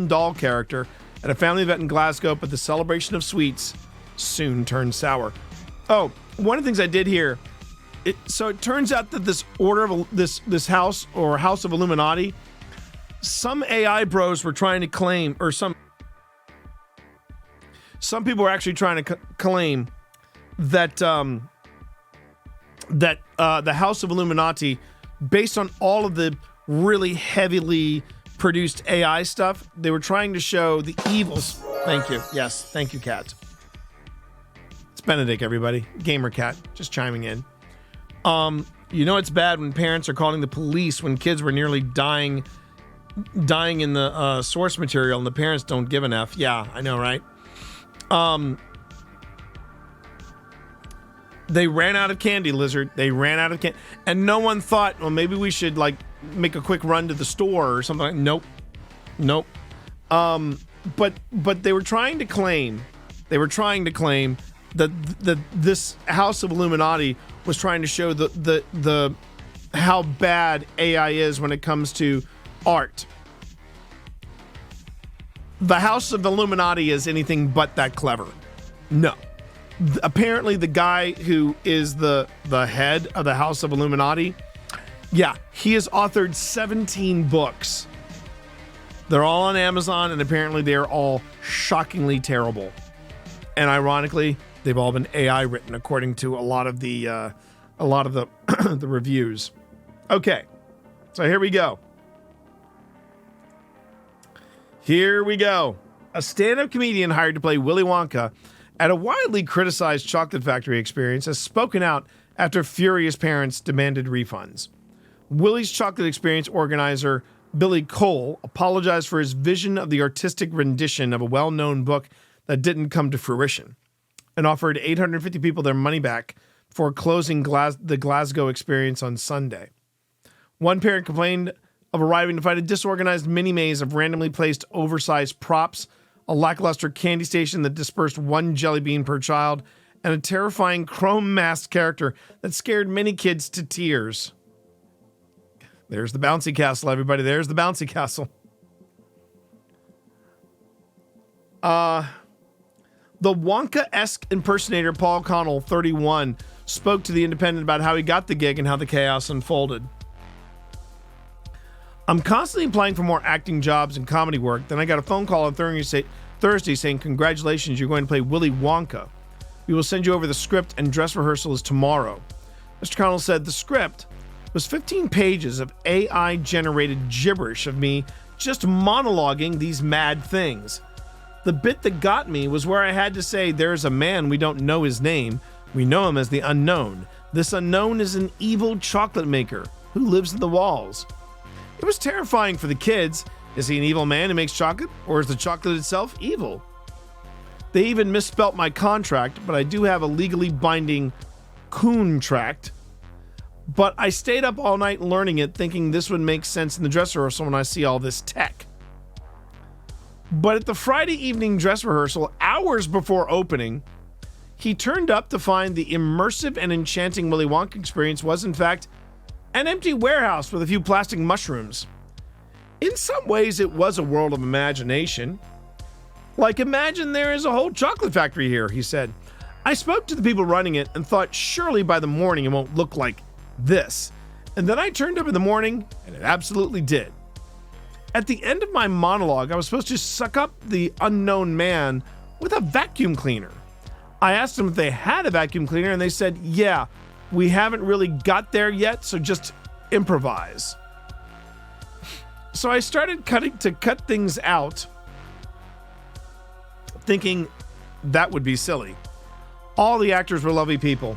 Dahl character at a family event in Glasgow, but the celebration of sweets soon turned sour. Oh, one of the things I did here, so it turns out that this this house or House of Illuminati, some AI bros were trying to claim, or some people were actually trying to claim that that the House of Illuminati, based on all of the really heavily produced AI stuff, they were trying to show the evils. Thank you. Yes, thank you, Cat. It's Benedict, everybody. Gamer Cat, just chiming in. You know it's bad when parents are calling the police when kids were nearly dying in the source material and the parents don't give an F. Yeah, I know, right? They ran out of candy, Lizard. They ran out of candy. And no one thought, well, maybe we should, like, make a quick run to the store or something. Nope. But they were trying to claim that this House of Illuminati was trying to show the how bad AI is when it comes to art. The House of Illuminati is anything but that clever. No. Apparently the guy who is the head of the House of Illuminati, yeah, he has authored 17 books. They're all on Amazon, and apparently they're all shockingly terrible. And ironically, they've all been AI written, according to a lot of the the reviews. Okay, so here we go. A stand-up comedian hired to play Willy Wonka at a widely criticized chocolate factory experience has spoken out after furious parents demanded refunds. Willy's chocolate experience organizer, Billy Cole, apologized for his vision of the artistic rendition of a well-known book that didn't come to fruition and offered 850 people their money back for closing the Glasgow experience on Sunday. One parent complained of arriving to find a disorganized mini-maze of randomly placed oversized props, a lackluster candy station that dispersed one jelly bean per child, and a terrifying chrome-masked character that scared many kids to tears. There's the bouncy castle, everybody. There's the bouncy castle. The Wonka-esque impersonator Paul Connell, 31, spoke to The Independent about how he got the gig and how the chaos unfolded. I'm constantly applying for more acting jobs and comedy work. Then I got a phone call on Thursday saying, congratulations, you're going to play Willy Wonka. We will send you over the script and dress rehearsal is tomorrow. Mr. Connell said the script was 15 pages of AI-generated gibberish of me just monologuing these mad things. The bit that got me was where I had to say there's a man, we don't know his name. We know him as the Unknown. This Unknown is an evil chocolate maker who lives in the walls. It was terrifying for the kids. Is he an evil man who makes chocolate, or is the chocolate itself evil? They even misspelt my contract, but I do have a legally binding contract. But I stayed up all night learning it, thinking this would make sense in the dress rehearsal when I see all this tech. But at the Friday evening dress rehearsal, hours before opening, he turned up to find the immersive and enchanting Willy Wonka experience was, in fact, an empty warehouse with a few plastic mushrooms. In some ways, it was a world of imagination. Like, imagine there is a whole chocolate factory here, he said. I spoke to the people running it and thought surely by the morning it won't look like this. And then I turned up in the morning and it absolutely did. At the end of my monologue, I was supposed to suck up the unknown man with a vacuum cleaner. I asked them if they had a vacuum cleaner and they said, yeah, we haven't really got there yet, so just improvise. So I started cut things out, thinking that would be silly. All the actors were lovely people.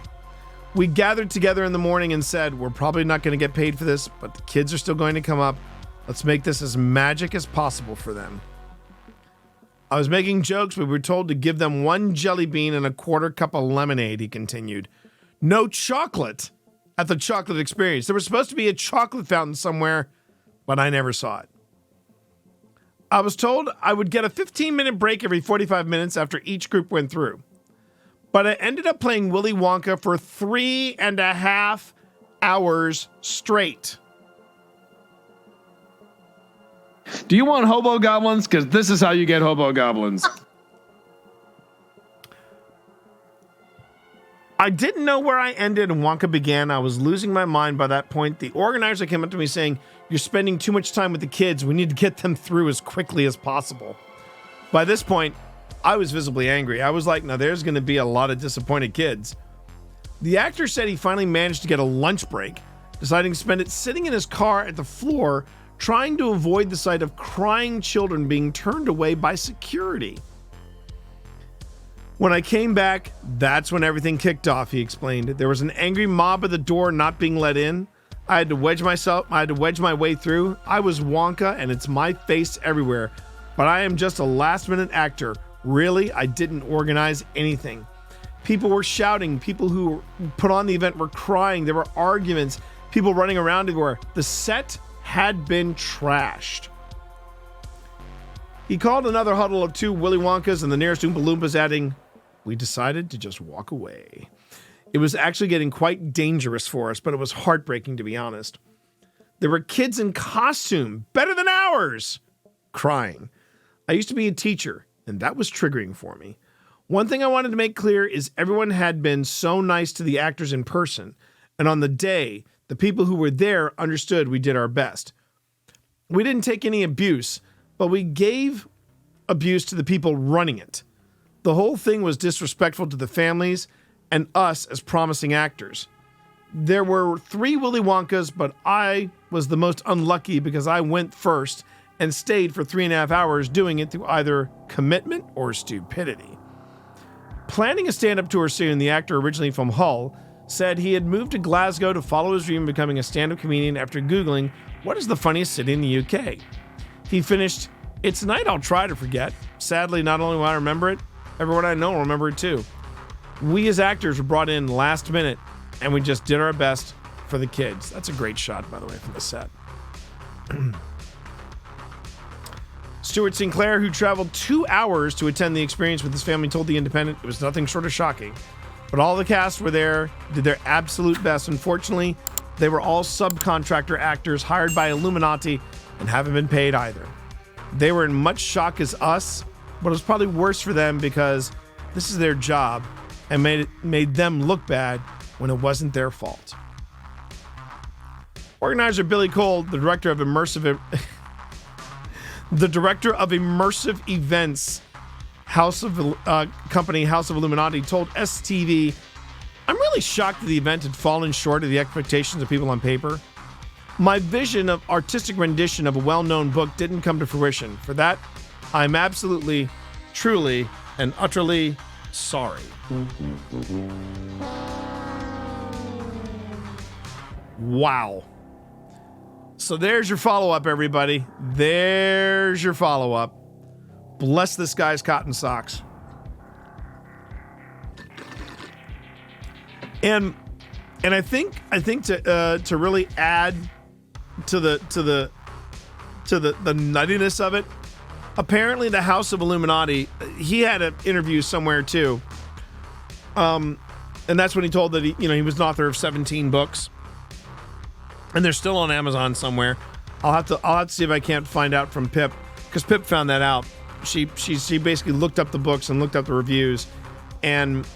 We gathered together in the morning and said, we're probably not going to get paid for this, but the kids are still going to come up. Let's make this as magic as possible for them. I was making jokes, but we were told to give them one jelly bean and a quarter cup of lemonade, he continued. No chocolate at the chocolate experience. There was supposed to be a chocolate fountain somewhere, but I never saw it. I was told I would get a 15-minute break every 45 minutes after each group went through. But I ended up playing Willy Wonka for 3.5 hours straight. Do you want hobo goblins? Because this is how you get hobo goblins. I didn't know where I ended and Wonka began. I was losing my mind by that point. The organizer came up to me saying, you're spending too much time with the kids. We need to get them through as quickly as possible. By this point, I was visibly angry. I was like, now there's going to be a lot of disappointed kids. The actor said he finally managed to get a lunch break, deciding to spend it sitting in his car at the floor, trying to avoid the sight of crying children being turned away by security. When I came back, that's when everything kicked off, he explained. There was an angry mob at the door not being let in. I had to wedge my way through. I was Wonka and it's my face everywhere. But I am just a last-minute actor. Really, I didn't organize anything. People were shouting. People who put on the event were crying. There were arguments. People running around everywhere. The set had been trashed. He called another huddle of 2 Willy Wonkas and the nearest Oompa Loompas, adding, "We decided to just walk away." It was actually getting quite dangerous for us, but it was heartbreaking, to be honest. There were kids in costume, better than ours, crying. I used to be a teacher, and that was triggering for me. One thing I wanted to make clear is everyone had been so nice to the actors in person, and on the day, the people who were there understood we did our best. We didn't take any abuse, but we gave abuse to the people running it. The whole thing was disrespectful to the families and us as promising actors. There were 3 Willy Wonkas, but I was the most unlucky because I went first and stayed for 3.5 hours doing it through either commitment or stupidity. Planning a stand-up tour soon, the actor, originally from Hull, said he had moved to Glasgow to follow his dream of becoming a stand-up comedian after Googling, what is the funniest city in the UK? He finished, "It's a night I'll try to forget. Sadly, not only will I remember it, everyone I know will remember it too." We as actors were brought in last minute, and we just did our best for the kids. That's a great shot, by the way, from the set. Stuart Sinclair, who traveled 2 hours to attend the experience with his family, told The Independent it was nothing short of shocking. But all the cast were there, did their absolute best. Unfortunately, they were all subcontractor actors hired by Illuminati and haven't been paid either. They were in much shock as us, but it was probably worse for them because this is their job and made them look bad when it wasn't their fault. Organizer Billy Cole, the director of immersive events, House of Illuminati, told STV, "I'm really shocked that the event had fallen short of the expectations of people on paper. My vision of artistic rendition of a well-known book didn't come to fruition. For that, I'm absolutely, truly, and utterly sorry." Wow. So there's your follow-up, everybody. There's your follow-up. Bless this guy's cotton socks. And I think to really add to the nuttiness of it, apparently the House of Illuminati, he had an interview somewhere too. And that's when he told that he was an author of 17 books. And they're still on Amazon somewhere. I'll have to see if I can't find out from Pip, because Pip found that out. She basically looked up the books and looked up the reviews, and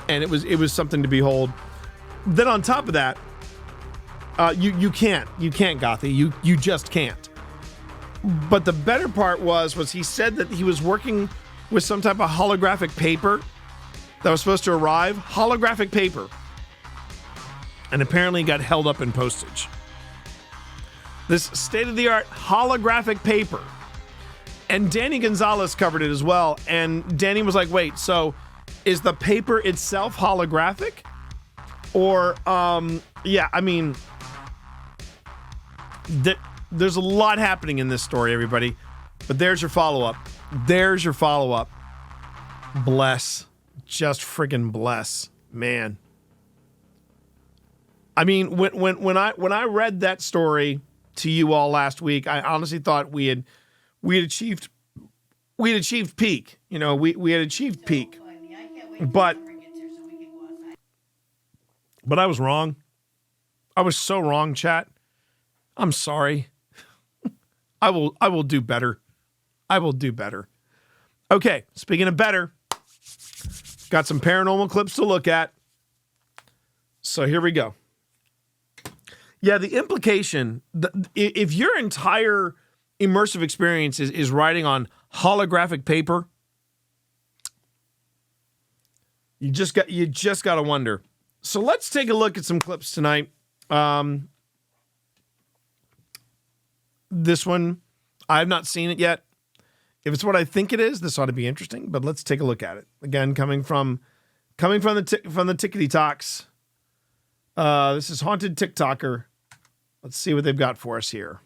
it was something to behold. Then on top of that, you can't Gothy, you just can't. But the better part was he said that he was working with some type of holographic paper that was supposed to arrive, holographic paper, and apparently got held up in postage. This state-of-the-art holographic paper. And Danny Gonzalez covered it as well. And Danny was like, wait, so is the paper itself holographic? Or, there's a lot happening in this story, everybody. But there's your follow-up. There's your follow-up. Bless. Just friggin' bless. Man. I mean, when I read that story to you all last week, I honestly thought we had achieved peak. We had achieved peak. But I was wrong. I was so wrong, chat. I'm sorry. I will do better. I will do better. Okay, speaking of better, got some paranormal clips to look at. So here we go. Yeah, the implication, if your entire immersive experience is writing on holographic paper, you just got to wonder, So let's take a look at some clips tonight. This one, I've not seen it yet. If it's what I think it is, this ought to be interesting. But let's take a look at it. Again, coming from the Tickety Talks. This is Haunted TikToker. Let's see what they've got for us here.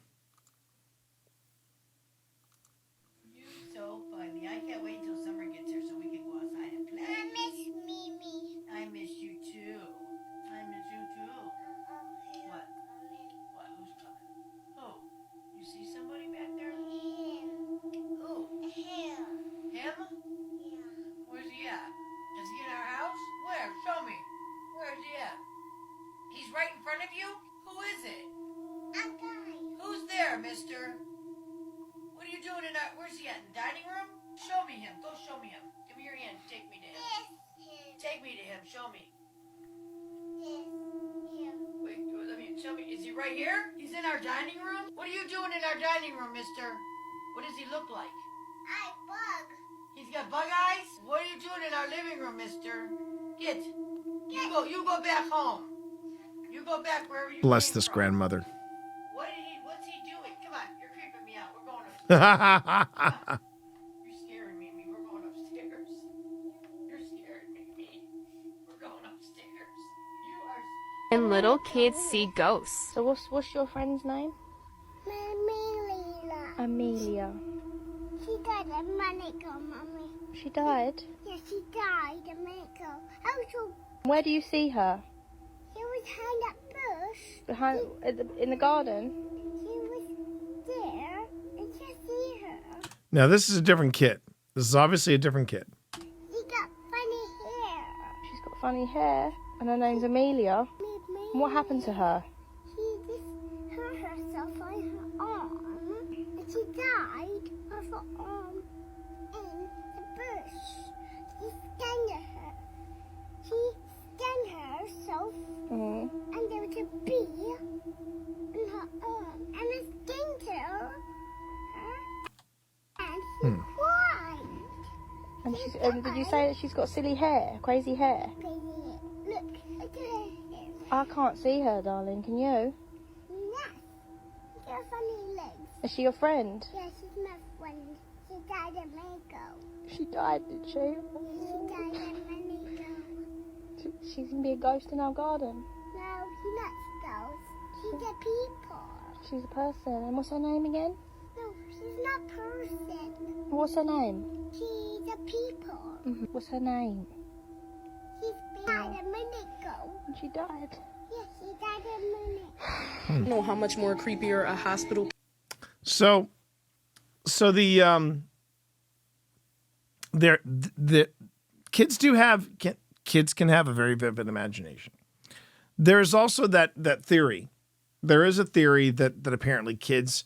You're so funny. I can't wait till summer gets here so we can go outside and play. I miss Mimi. I miss you too. I miss you too. What? What? Who's coming? Who? You see somebody back there? Him. Who? Him. Him? Yeah. Where's he at? Is he in our house? Where? Show me. Where's he at? He's right in front of you? Who is it? A guy. Who's there, mister? What are you doing in our... Where's he at? In the dining room? Show me him. Go show me him. Give me your hand. Take me to him. This. Him. Take me to him. Show me. This. Him. Wait, let me... Show me. Is he right here? He's in our dining room? What are you doing in our dining room, mister? What does he look like? I bug. He's got bug eyes? What are you doing in our living room, mister? Get. You go back home. You go back wherever you Bless came this from. grandmother. What's he doing? Come on, you're creeping me out. We're going upstairs. You're scaring me. We're going upstairs. You're scaring me. We're going upstairs. You are. And little kids see ghosts. So what's your friend's name? Amelia. Amelia. She died a minute ago, Mommy. She died? Yeah, she died a minute ago. Also, Where do you see her? she was behind that bush. Behind in the garden? She was there, and she see her. Now, this is a different kid. This is obviously a different kid. She got funny hair. She's got funny hair and her name's Amelia. And what happened to her? She just hurt herself on her arm, and she died of her arm in the bush. She scanned her. She scanned herself, Mm. and there was a bee in her arm, and it skinned her, and she cried. And did you say that she's got silly hair, crazy hair? Look at her hair. I can't see her, darling. Can you? Yes, she got funny legs. Is she your friend? Yeah, she's my friend. She died a minute ago. She died, did she? She died a minute ago. She's gonna be a ghost in our garden. No, she's not ghost. She's a people. She's a person. And what's her name again? No, she's not person. What's her name? She's a people. What's her name? She's died a minute ago. And she died. Yes, she died a minute. I don't know how much more creepier a hospital. So the kids kids can have a very vivid imagination. There's also that theory. There is a theory that apparently kids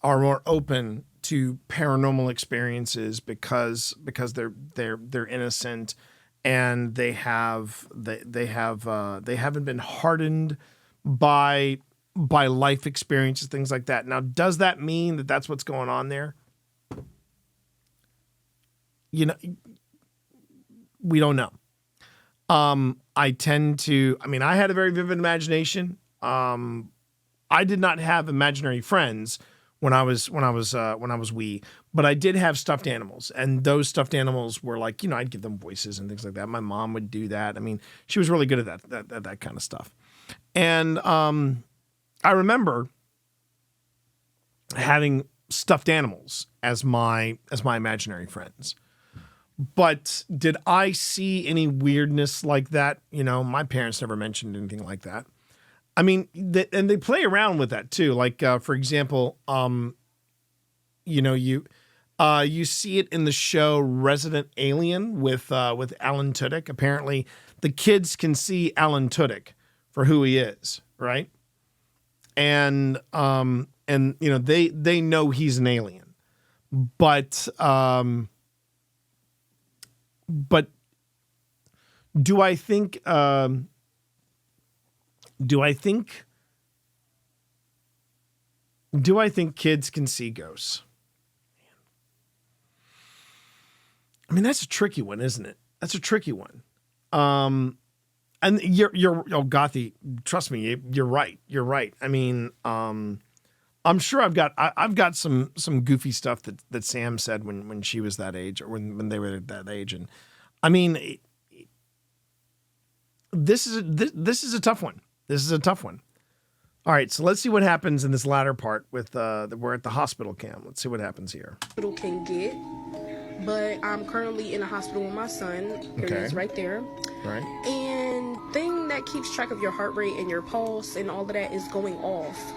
are more open to paranormal experiences because they're innocent and they haven't been hardened by life experiences, things like that. Now, does that mean that that's what's going on there? You know, we don't know. I I had a very vivid imagination. I did not have imaginary friends when I was wee, but I did have stuffed animals, and those stuffed animals were like, I'd give them voices and things like that. My mom would do that. I mean, she was really good at that kind of stuff. And I remember having stuffed animals as my imaginary friends. But did I see any weirdness like that? My parents never mentioned anything like that. I mean, and they play around with that too. Like, for example, you see it in the show Resident Alien with Alan Tudyk. Apparently, the kids can see Alan Tudyk for who he is, right? And they know he's an alien, but do I think kids can see ghosts? I mean, that's a tricky one, isn't it? That's a tricky one. And you're Gothy, trust me, you're right. You're right. I mean, I'm sure I've got some goofy stuff that Sam said when she was that age, or when they were that age. And I mean, this is a tough one. This is a tough one. All right, so let's see what happens in this latter part with we're at the hospital cam. Let's see what happens here. Hospital can get, but I'm currently in the hospital with my son. Here he is right there. Right. And thing that keeps track of your heart rate and your pulse and all of that is going off.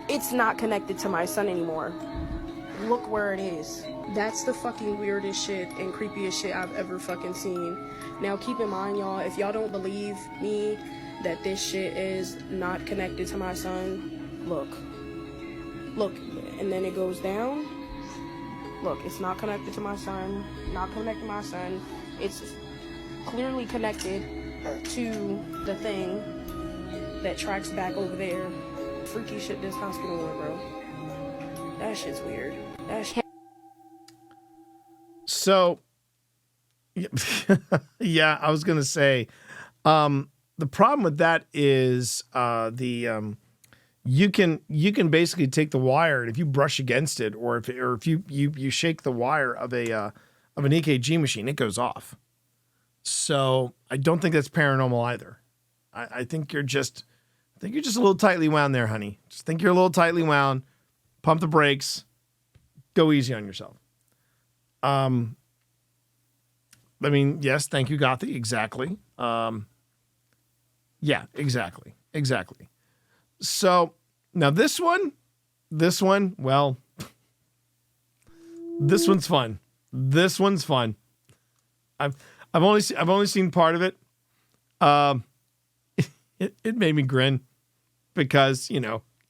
It's not connected to my son anymore. Look where it is. That's the fucking weirdest shit and creepiest shit I've ever fucking seen. Now keep in mind, y'all, if y'all don't believe me that this shit is not connected to my son, look, and then it goes down. Look, it's not connected to my son, it's clearly connected to the thing that tracks back over there. Freaky shit this hospital on, bro. That shit's weird. So yeah, I was gonna say, the problem with that is you can basically take the wire, and if you brush against it, or if you shake the wire of an EKG machine, it goes off. So I don't think that's paranormal either. I think you're just a little tightly wound there, honey. Just think you're a little tightly wound. Pump the brakes. Go easy on yourself. I mean, yes, thank you, Gothy. Exactly. Yeah, exactly. So now this one, well, this one's fun. I've only seen part of it. It made me grin because,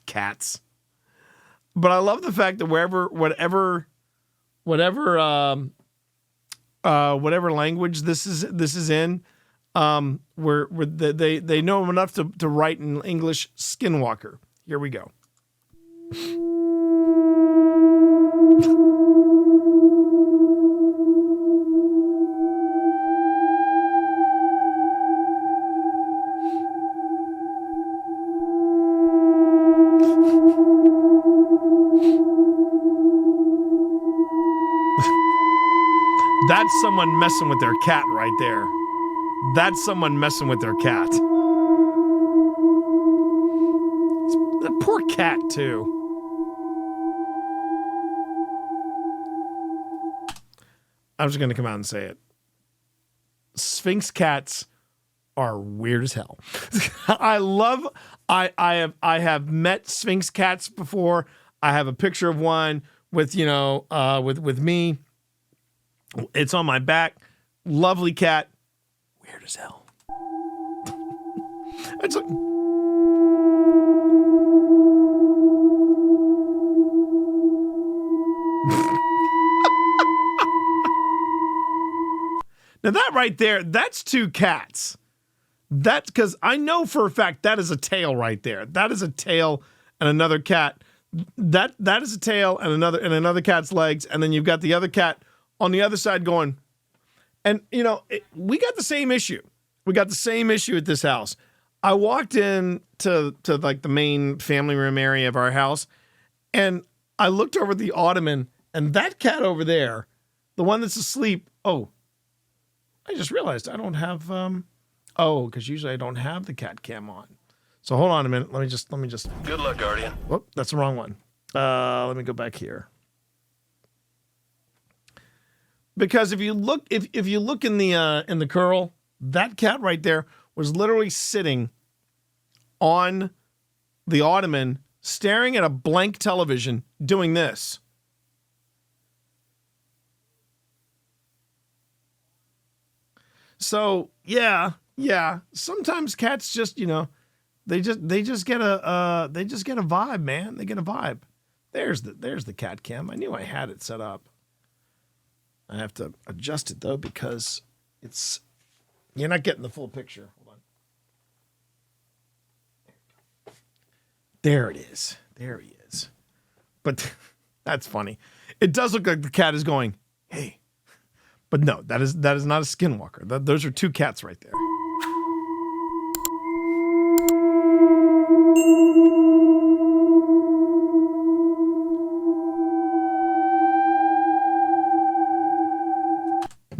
cats. But I love the fact that whatever language this is in, where they know enough to write in English skinwalker. Here we go. That's someone messing with their cat right there. That's someone messing with their cat. The poor cat, too. I'm just going to come out and say it. Sphinx cats are weird as hell. I have met Sphinx cats before. I have a picture of one with, with me. It's on my back. Lovely cat. Weird as hell. It's like, now that right there, that's two cats. That's because I know for a fact that is a tail right there. That is a tail and another cat. That is a tail and another cat's legs, and then you've got the other cat on the other side going. And, we got the same issue. We got the same issue at this house. I walked in to like the main family room area of our house, and I looked over the ottoman, and that cat over there, the one that's asleep, I just realized I don't have, because usually I don't have the cat cam on. So hold on a minute. Let me just. Good luck, Guardian. Whoop, that's the wrong one. Let me go back here. Because if you look in the curl, that cat right there was literally sitting on the ottoman, staring at a blank television, doing this. So yeah. Sometimes cats just, they just get a vibe, man. They get a vibe. There's the cat cam. I knew I had it set up. I have to adjust it, though, because you're not getting the full picture. Hold on. There it is. There he is. But that's funny. It does look like the cat is going, hey. But no, that is not a skinwalker. Those are two cats right there.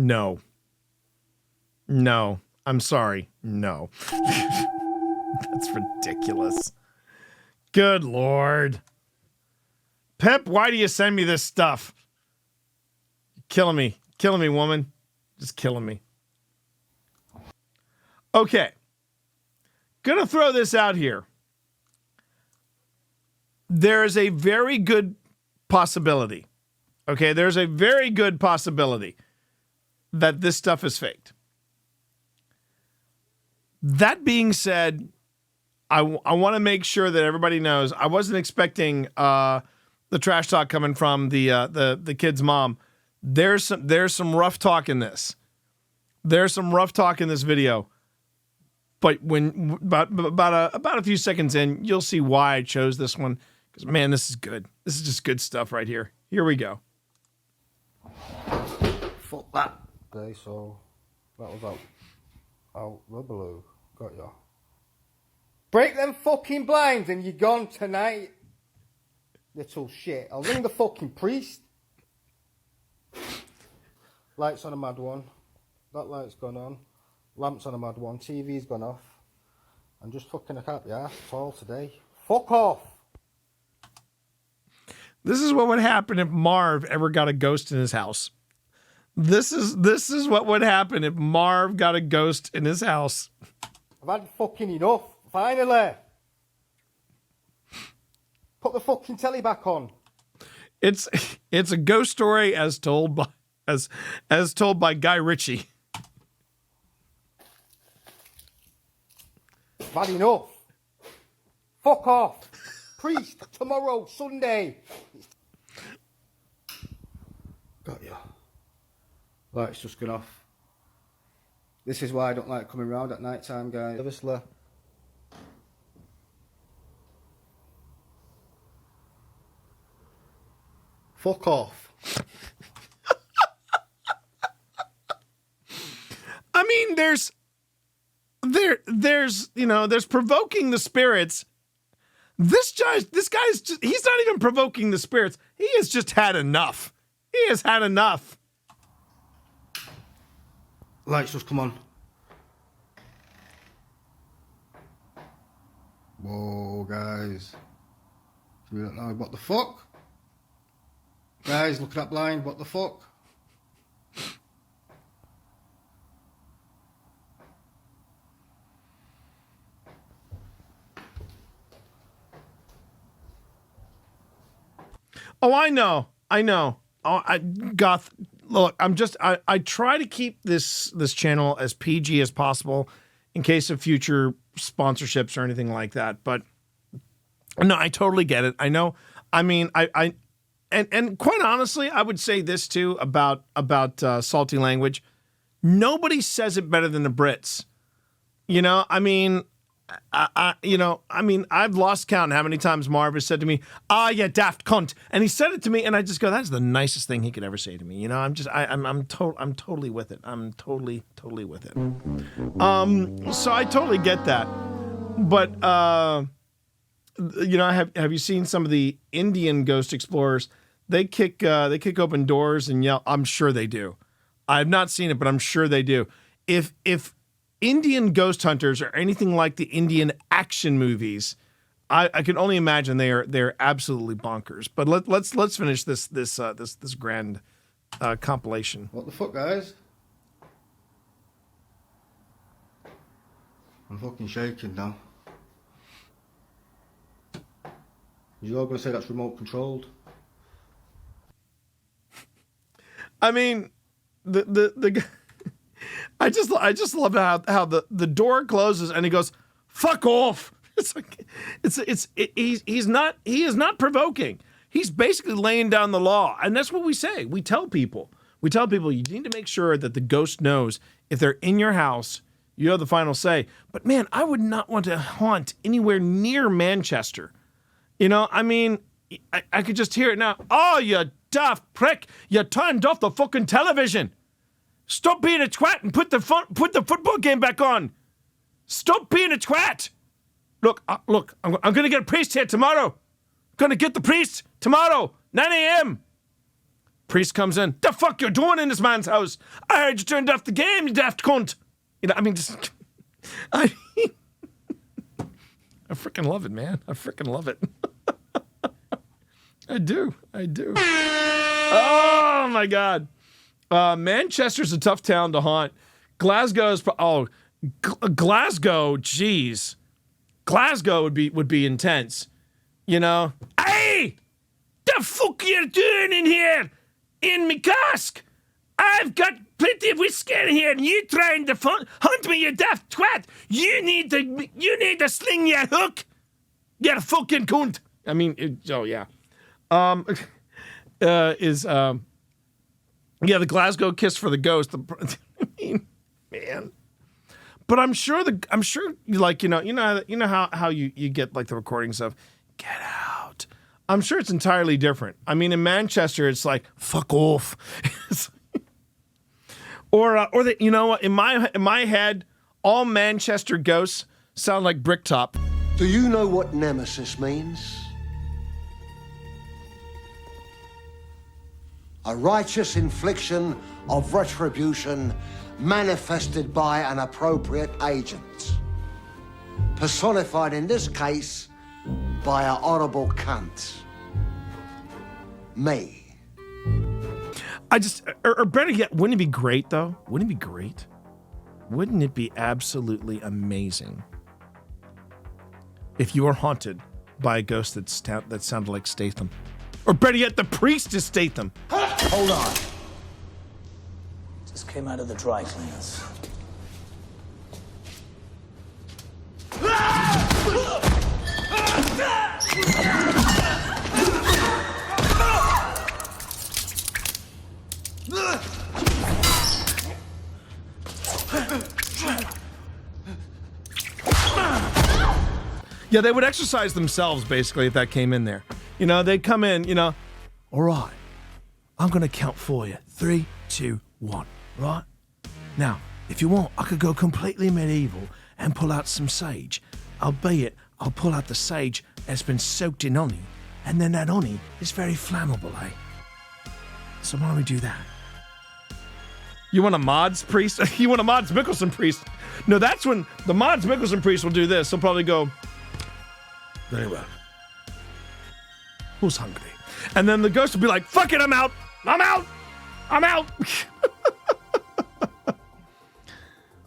No. No. I'm sorry. No. That's ridiculous. Good Lord. Pep, why do you send me this stuff? You're killing me. Killing me, woman. Just killing me. Okay. Gonna throw this out here. There's a very good possibility. Okay, there's a very good possibility that this stuff is faked. That being said, I want to make sure that everybody knows I wasn't expecting the trash talk coming from the kid's mom. There's some rough talk in this. There's some rough talk in this video. But when about a few seconds in, you'll see why I chose this one. Because man, this is good. This is just good stuff right here. Here we go. Fuck that. Okay, so that was out rubberloo. Got ya. Break them fucking blinds and you're gone tonight. Little shit. I'll ring the fucking priest. Lights on a mad one. That light's gone on. Lamps on a mad one. TV's gone off. I'm just fucking a cat, yeah. That's all today. Fuck off. This is what would happen if Marv ever got a ghost in his house. This is what would happen if Marv got a ghost in his house. I've had fucking enough. Finally. Put the fucking telly back on. It's a ghost story as told by Guy Richie. I've had enough. Fuck off. Priest, tomorrow, Sunday. Got you. Light's just gone off. This is why I don't like coming round at night time, guys. Obviously. Fuck off. I mean, there's provoking the spirits. This guy's just, he's not even provoking the spirits. He has just had enough. He has had enough. Lights just come on. Whoa, guys. We don't know what the fuck. Guys, look at that blind. What the fuck? Oh, I know. Oh, Goth, look, I try to keep this channel as PG as possible in case of future sponsorships or anything like that. But no, I totally get it. I know. I mean, and quite honestly, I would say this too about salty language. Nobody says it better than the Brits. You know, I mean, I've lost count how many times Marv has said to me, you daft cunt. And he said it to me and I just go, that's the nicest thing he could ever say to me. You know, I'm totally with it. I'm totally with it. So I totally get that. But, have you seen some of the Indian ghost explorers? They kick open doors and yell. I'm sure they do. I've not seen it, but I'm sure they do. If Indian ghost hunters are anything like the Indian action movies, I can only imagine they're absolutely bonkers. But let's finish this grand compilation. What the fuck, guys? I'm fucking shaking now. You all gonna say that's remote controlled? I mean, the I just love how the door closes and he goes, "Fuck off." It's like he is not provoking. He's basically laying down the law, and that's what we say. We tell people you need to make sure that the ghost knows if they're in your house, you have the final say. But man, I would not want to haunt anywhere near Manchester. You know, I mean, I could just hear it now. Oh, you daft prick! You turned off the fucking television. Stop being a twat and put the football game back on. Stop being a twat. Look, I'm going to get a priest here tomorrow. Going to get the priest tomorrow, 9 a.m. Priest comes in. The fuck you doing in this man's house? I heard you turned off the game, you daft cunt. You know, I mean, just... I freaking love it, man. I freaking love it. I do. Oh, my God. Manchester's a tough town to haunt. Glasgow's... Glasgow, jeez. Glasgow would be intense. You know? Hey! The fuck you doing in here? In me cask? I've got plenty of whiskey in here, and you trying to hunt me, you daft twat. You need to sling your hook. You fucking cunt. I mean, yeah. The Glasgow kiss for the ghost. I mean, man. But I'm sure like, you know how you get like the recordings of get out. I'm sure it's entirely different. I mean, in Manchester, it's like fuck off. Or you know what? In my head, all Manchester ghosts sound like Bricktop. Do you know what nemesis means? A righteous infliction of retribution manifested by an appropriate agent. Personified in this case by a horrible cunt. Me. Or better yet, wouldn't it be great though? Wouldn't it be great? Wouldn't it be absolutely amazing if you were haunted by a ghost that sounded like Statham? Or better yet, the priest is Statham. Hold on. Just came out of the dry cleaners. Yeah, they would exercise themselves, basically, if that came in there. You know, they'd come in, you know, all right, I'm going to count for you. 3, 2, 1, right? Now, if you want, I could go completely medieval and pull out some sage. Albeit, I'll pull out the sage that's been soaked in honey, and then that honey is very flammable, eh? So why don't we do that? You want a Mads priest? You want a Mads Mikkelsen priest? No, that's when the Mads Mikkelsen priest will do this. He'll probably go, very well. Who's hungry? And then the ghost will be like, fuck it, I'm out. I'm out. I'm out.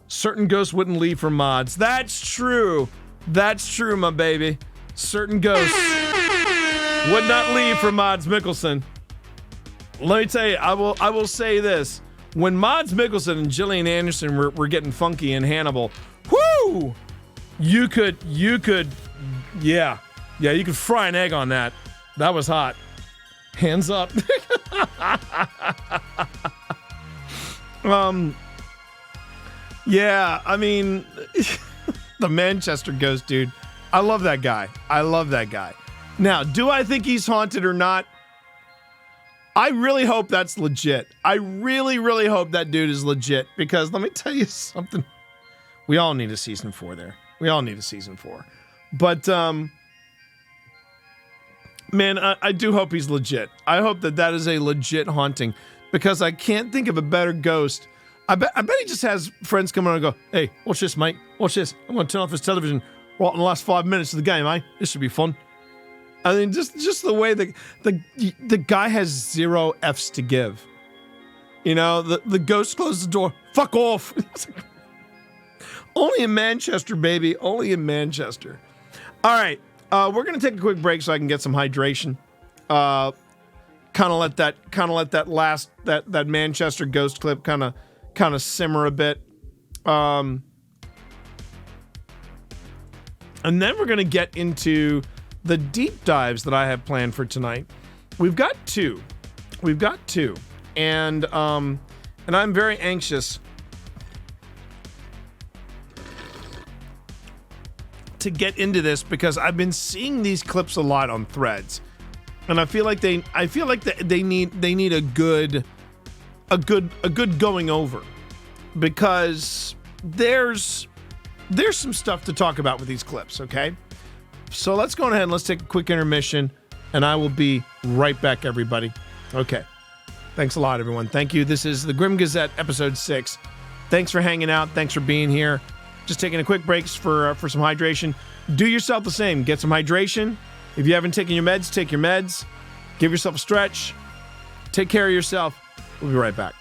Certain ghosts wouldn't leave for mods. That's true. That's true, my baby. Certain ghosts would not leave for Mads Mikkelsen. Let me tell you, I will say this. When Mads Mikkelsen and Gillian Anderson were getting funky in Hannibal, whoo! You could yeah, you could fry an egg on that. That was hot. Hands up. Yeah, I mean, the Manchester ghost, dude. I love that guy. Now, do I think he's haunted or not? I really hope that's legit. I really, really hope that dude is legit, because let me tell you something. We all need a season 4 there. But, man, I do hope he's legit. I hope that is a legit haunting, because I can't think of a better ghost. I bet he just has friends come on and go, hey, watch this, mate. Watch this. I'm going to turn off his television right in the last 5 minutes of the game, eh? This should be fun. I mean, just the way the guy has 0 F's to give. You know, the ghost closes the door. Fuck off. Only in Manchester, baby. Only in Manchester. All right. We're going to take a quick break so I can get some hydration. Kind of let that Manchester ghost clip kind of simmer a bit. And then we're going to get into the deep dives that I have planned for tonight. We've got two. And I'm very anxious to get into this, because I've been seeing these clips a lot on Threads. And I feel like they need a good going over, because there's some stuff to talk about with these clips, okay? So let's go ahead and let's take a quick intermission, and I will be right back, everybody. Okay. Thanks a lot, everyone. Thank you. This is the Grim Gazette, episode 6. Thanks for hanging out. Thanks for being here. Just taking a quick break for some hydration. Do yourself the same. Get some hydration. If you haven't taken your meds, take your meds. Give yourself a stretch. Take care of yourself. We'll be right back.